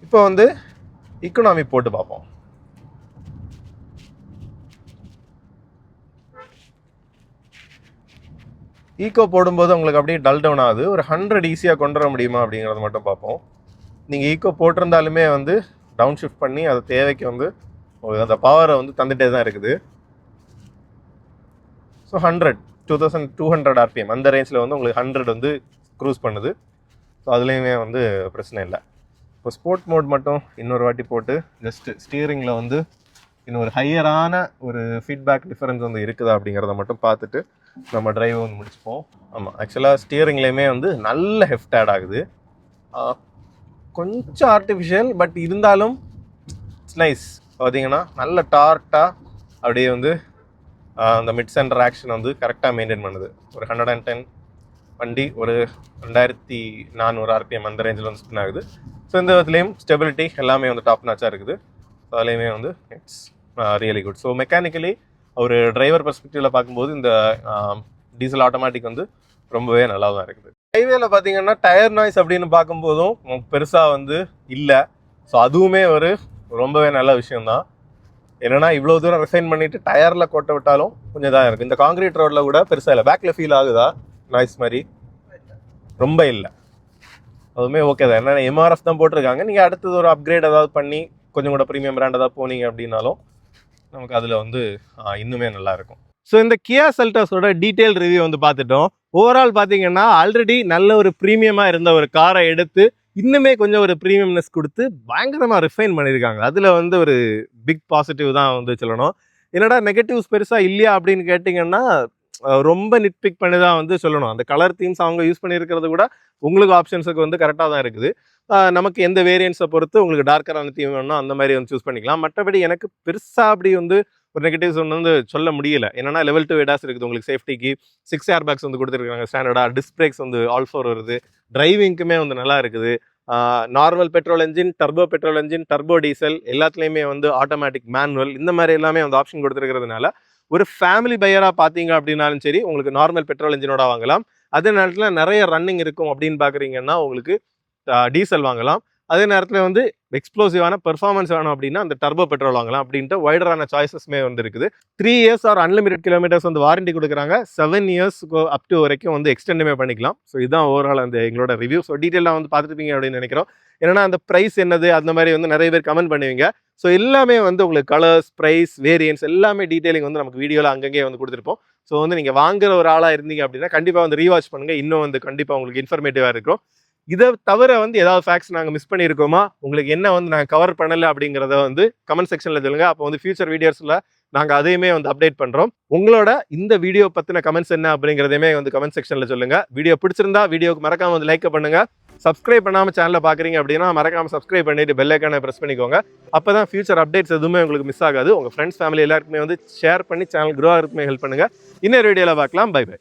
இப்போ வந்து economy போட்டு பார்ப்போம். ஈக்கோ போடும்போது உங்களுக்கு அப்படியே டல் டவுன் ஆகுது. ஒரு 100 ஈஸியாக கொண்டு வர முடியுமா அப்படிங்கிறத மட்டும் பார்ப்போம். நீங்கள் ஈக்கோ போட்டிருந்தாலுமே வந்து டவுன் ஷிஃப்ட் பண்ணி அது தேவைக்கு வந்து அந்த பவரை வந்து தந்துட்டே தான் இருக்குது. ஸோ 2200 ஆர்பிஎம் அந்த ரேஞ்சில் வந்து உங்களுக்கு 100 வந்து க்ரூஸ் பண்ணுது. ஸோ அதுலேயுமே வந்து பிரச்சனை இல்லை. இப்போ ஸ்போர்ட் மோட் மட்டும் இன்னொரு வாட்டி போட்டு ஜஸ்ட்டு ஸ்டியரிங்கில் வந்து இன்னொரு ஹையரான ஒரு ஃபீட்பேக் டிஃபரன்ஸ் வந்து இருக்குதா அப்படிங்கிறத மட்டும் பார்த்துட்டு நம்ம டிரைவ் வந்து முடிச்சுப்போம். ஆமாம், ஆக்சுவலாக ஸ்டியரிங்லேயுமே வந்து நல்ல ஹெஃப்ட் ஆட் ஆகுது. கொஞ்சம் ஆர்டிஃபிஷியல், பட் இருந்தாலும் இட்ஸ் நைஸ். பார்த்தீங்கன்னா நல்ல டார்ட்டாக அப்படியே வந்து அந்த மிட் சென்டர் ஆக்ஷன் வந்து கரெக்டாக மெயின்டைன் பண்ணுது. ஒரு 110 வண்டி ஒரு 2400 ஆர்பிஎம் அந்த ரேஞ்சில் வந்து ஸ்பின் ஆகுது. ஸோ இந்த விதத்துலேயும் ஸ்டெபிலிட்டி எல்லாமே வந்து டாப் நாச்சாக இருக்குது. ஸோ அதுலேயுமே வந்து it's really good. So mechanically ஒரு டிரைவர் பெர்ஸ்பெக்டிவில் பார்க்கும்போது இந்த டீசல் ஆட்டோமேட்டிக் வந்து ரொம்பவே நல்லா தான் இருக்குது. ஹைவேல பார்த்தீங்கன்னா டயர் நாய்ஸ் அப்படின்னு பார்க்கும்போதும் பெருசாக வந்து இல்லை. ஸோ அதுவுமே ஒரு ரொம்பவே நல்ல விஷயம்தான். என்னன்னா இவ்வளோ தூரம் ரிஃபைன் பண்ணிட்டு டயரில் கொட்ட விட்டாலும் கொஞ்சம் தான் இருக்குது. இந்த காங்கிரீட் ரோடில் கூட பெருசாக இல்லை. பேக்கில் ஃபீல் ஆகுதா நாய்ஸ் மாதிரி? ரொம்ப இல்லை. அதுவுமே ஓகே தான். என்னென்ன எம்ஆர்எஃப் தான் போட்டிருக்காங்க. நீங்கள் அடுத்தது ஒரு அப்கிரேட் ஏதாவது பண்ணி கொஞ்சம் கூட ப்ரீமியம் பிராண்ட் ஏதாவது போனீங்க அப்படின்னாலும் நமக்கு அதில் வந்து இன்னுமே நல்லாயிருக்கும். ஸோ இந்த கியா செல்டாஸோட டீட்டெயில் ரிவ்யூ வந்து பார்த்துட்டோம். ஓவரால் பார்த்தீங்கன்னா ஆல்ரெடி நல்ல ஒரு ப்ரீமியமாக இருந்த ஒரு காரை எடுத்து இன்னுமே கொஞ்சம் ஒரு ப்ரீமியம்னஸ் கொடுத்து பயங்கரமாக ரிஃபைன் பண்ணியிருக்காங்க. அதில் வந்து ஒரு பிக் பாசிட்டிவ் தான் வந்து சொல்லணும். என்னடா நெகட்டிவ்ஸ் பெருசாக இல்லையா அப்படின்னு கேட்டிங்கன்னா ரொம்ப நிட்பிக் பண்ணி தான் வந்து சொல்லணும். அந்த கலர் தீம்ஸ் அவங்க யூஸ் பண்ணியிருக்கிறது கூட உங்களுக்கு ஆப்ஷன்ஸுக்கு வந்து கரெக்டாக தான் இருக்குது. நமக்கு எந்த வேரியன்ஸை பொறுத்து உங்களுக்கு டார்க்கரான தீம் வேணும்னா அந்த மாதிரி வந்து சூஸ் பண்ணிக்கலாம். மற்றபடி எனக்கு பெருசாக அப்படி வந்து ஒரு நெகட்டிவ்ஸ் ஒன்று வந்து சொல்ல முடியல. என்னன்னா லெவல் 2 ADAS இருக்குது. உங்களுக்கு சேஃப்டிக்கு 6 ஏர் பேக்ஸ் வந்து கொடுத்துருக்காங்க ஸ்டாண்டர்டாக. டிஸ்க் பிரேக்ஸ் வந்து ஆல் 4 வருது. டிரைவிங்க்குமே வந்து நல்லா இருக்குது. Normal petrol engine, turbo petrol engine, turbo diesel எல்லாத்துலேயுமே வந்து ஆட்டோமேட்டிக் மேனுவல் இந்த மாதிரி எல்லாமே வந்து ஆப்ஷன் கொடுத்துருக்கிறதுனால ஒரு ஃபேமிலி பையராக பார்த்தீங்க அப்படின்னாலும் சரி உங்களுக்கு நார்மல் பெட்ரோல் என்ஜினோட வாங்கலாம். அதே நேரத்தில் நிறைய ரன்னிங் இருக்கும் அப்படின்னு பார்க்குறீங்கன்னா உங்களுக்கு டீசல் வாங்கலாம். அதே நேரத்தில் வந்து எக்ஸ்ப்ளோசிவான பெர்ஃபார்மன்ஸ் வேணும் அப்படின்னா அந்த டர்போ பெட்ரோல் வாங்கலாம். அப்படின்ட்டு வைடரான சாய்ஸஸ்மே வந்து இருக்குது. 3 இயர்ஸ் ஆர் அன்லிமிட்டட் கிலோமீட்டர்ஸ் வந்து வாரண்டி கொடுக்குறாங்க. 7 இயர்ஸ் அப் டு வரைக்கும் வந்து எக்ஸ்டெண்டுமே பண்ணிக்கலாம். ஸோ இதுதான் ஓவரால் அந்த எங்களோட ரிவ்யூ. ஸோ டீட்டெயிலாக வந்து பார்த்துருப்பீங்க அப்படின்னு நினைக்கிறோம். ஏன்னா அந்த ப்ரைஸ் என்னது அந்த மாதிரி வந்து நிறைய பேர் கமெண்ட் பண்ணுவீங்க. ஸோ எல்லாமே வந்து உங்களுக்கு கலர்ஸ், ப்ரைஸ், வேரியன்ஸ் எல்லாமே டீட்டெயிலிங் வந்து நமக்கு வீடியோவில் அங்கங்கே வந்து கொடுத்துருப்போம். ஸோ வந்து நீங்கள் வாங்குற ஒரு ஆளாக இருந்தீங்க அப்படின்னா கண்டிப்பாக வந்து ரீவாச் பண்ணுங்கள். இன்னும் வந்து கண்டிப்பாக உங்களுக்கு இன்ஃபர்மேட்டிவாக இருக்கும். இதை தவிர வந்து ஏதாவது ஃபேக்ட்ஸ் நாங்கள் மிஸ் பண்ணியிருக்கோமா, உங்களுக்கு என்ன வந்து நாங்கள் கவர் பண்ணலை அப்படிங்கிறத வந்து கமெண்ட் செக்ஷனில் சொல்லுங்கள். அப்போ வந்து ஃபியூச்சர் வீடியோஸில் நாங்கள் அதையுமே வந்து அப்டேட் பண்ணுறோம். உங்களோட இந்த வீடியோ பற்றின கமெண்ட்ஸ் என்ன அப்படிங்கிறதையுமே வந்து கமெண்ட் செக்ஷனில் சொல்லுங்கள். வீடியோ பிடிச்சிருந்தா வீடியோக்கு மறக்காமல் வந்து லைக் பண்ணுங்கள். சப்ஸ்கிரைப் பண்ணாமல் சேனலை பார்க்குறீங்க அப்படின்னா மறக்காமல் சப்ஸ்கிரைப் பண்ணிட்டு பெல் ஐக்கானை ப்ரெஸ் பண்ணிக்கோங்க. அப்போ தான் ஃபியூச்சர் அப்டேட்ஸ் எதுவுமே உங்களுக்கு மிஸ் ஆகாது. உங்கள் ஃப்ரெண்ட்ஸ் ஃபேமிலி எல்லாருக்குமே வந்து ஷேர் பண்ணி சேனல் க்ரோ ஆகிறதுக்குமே ஹெல்ப் பண்ணுங்கள். இன்னொரு வீடியோவில் பார்க்கலாம். Bye by.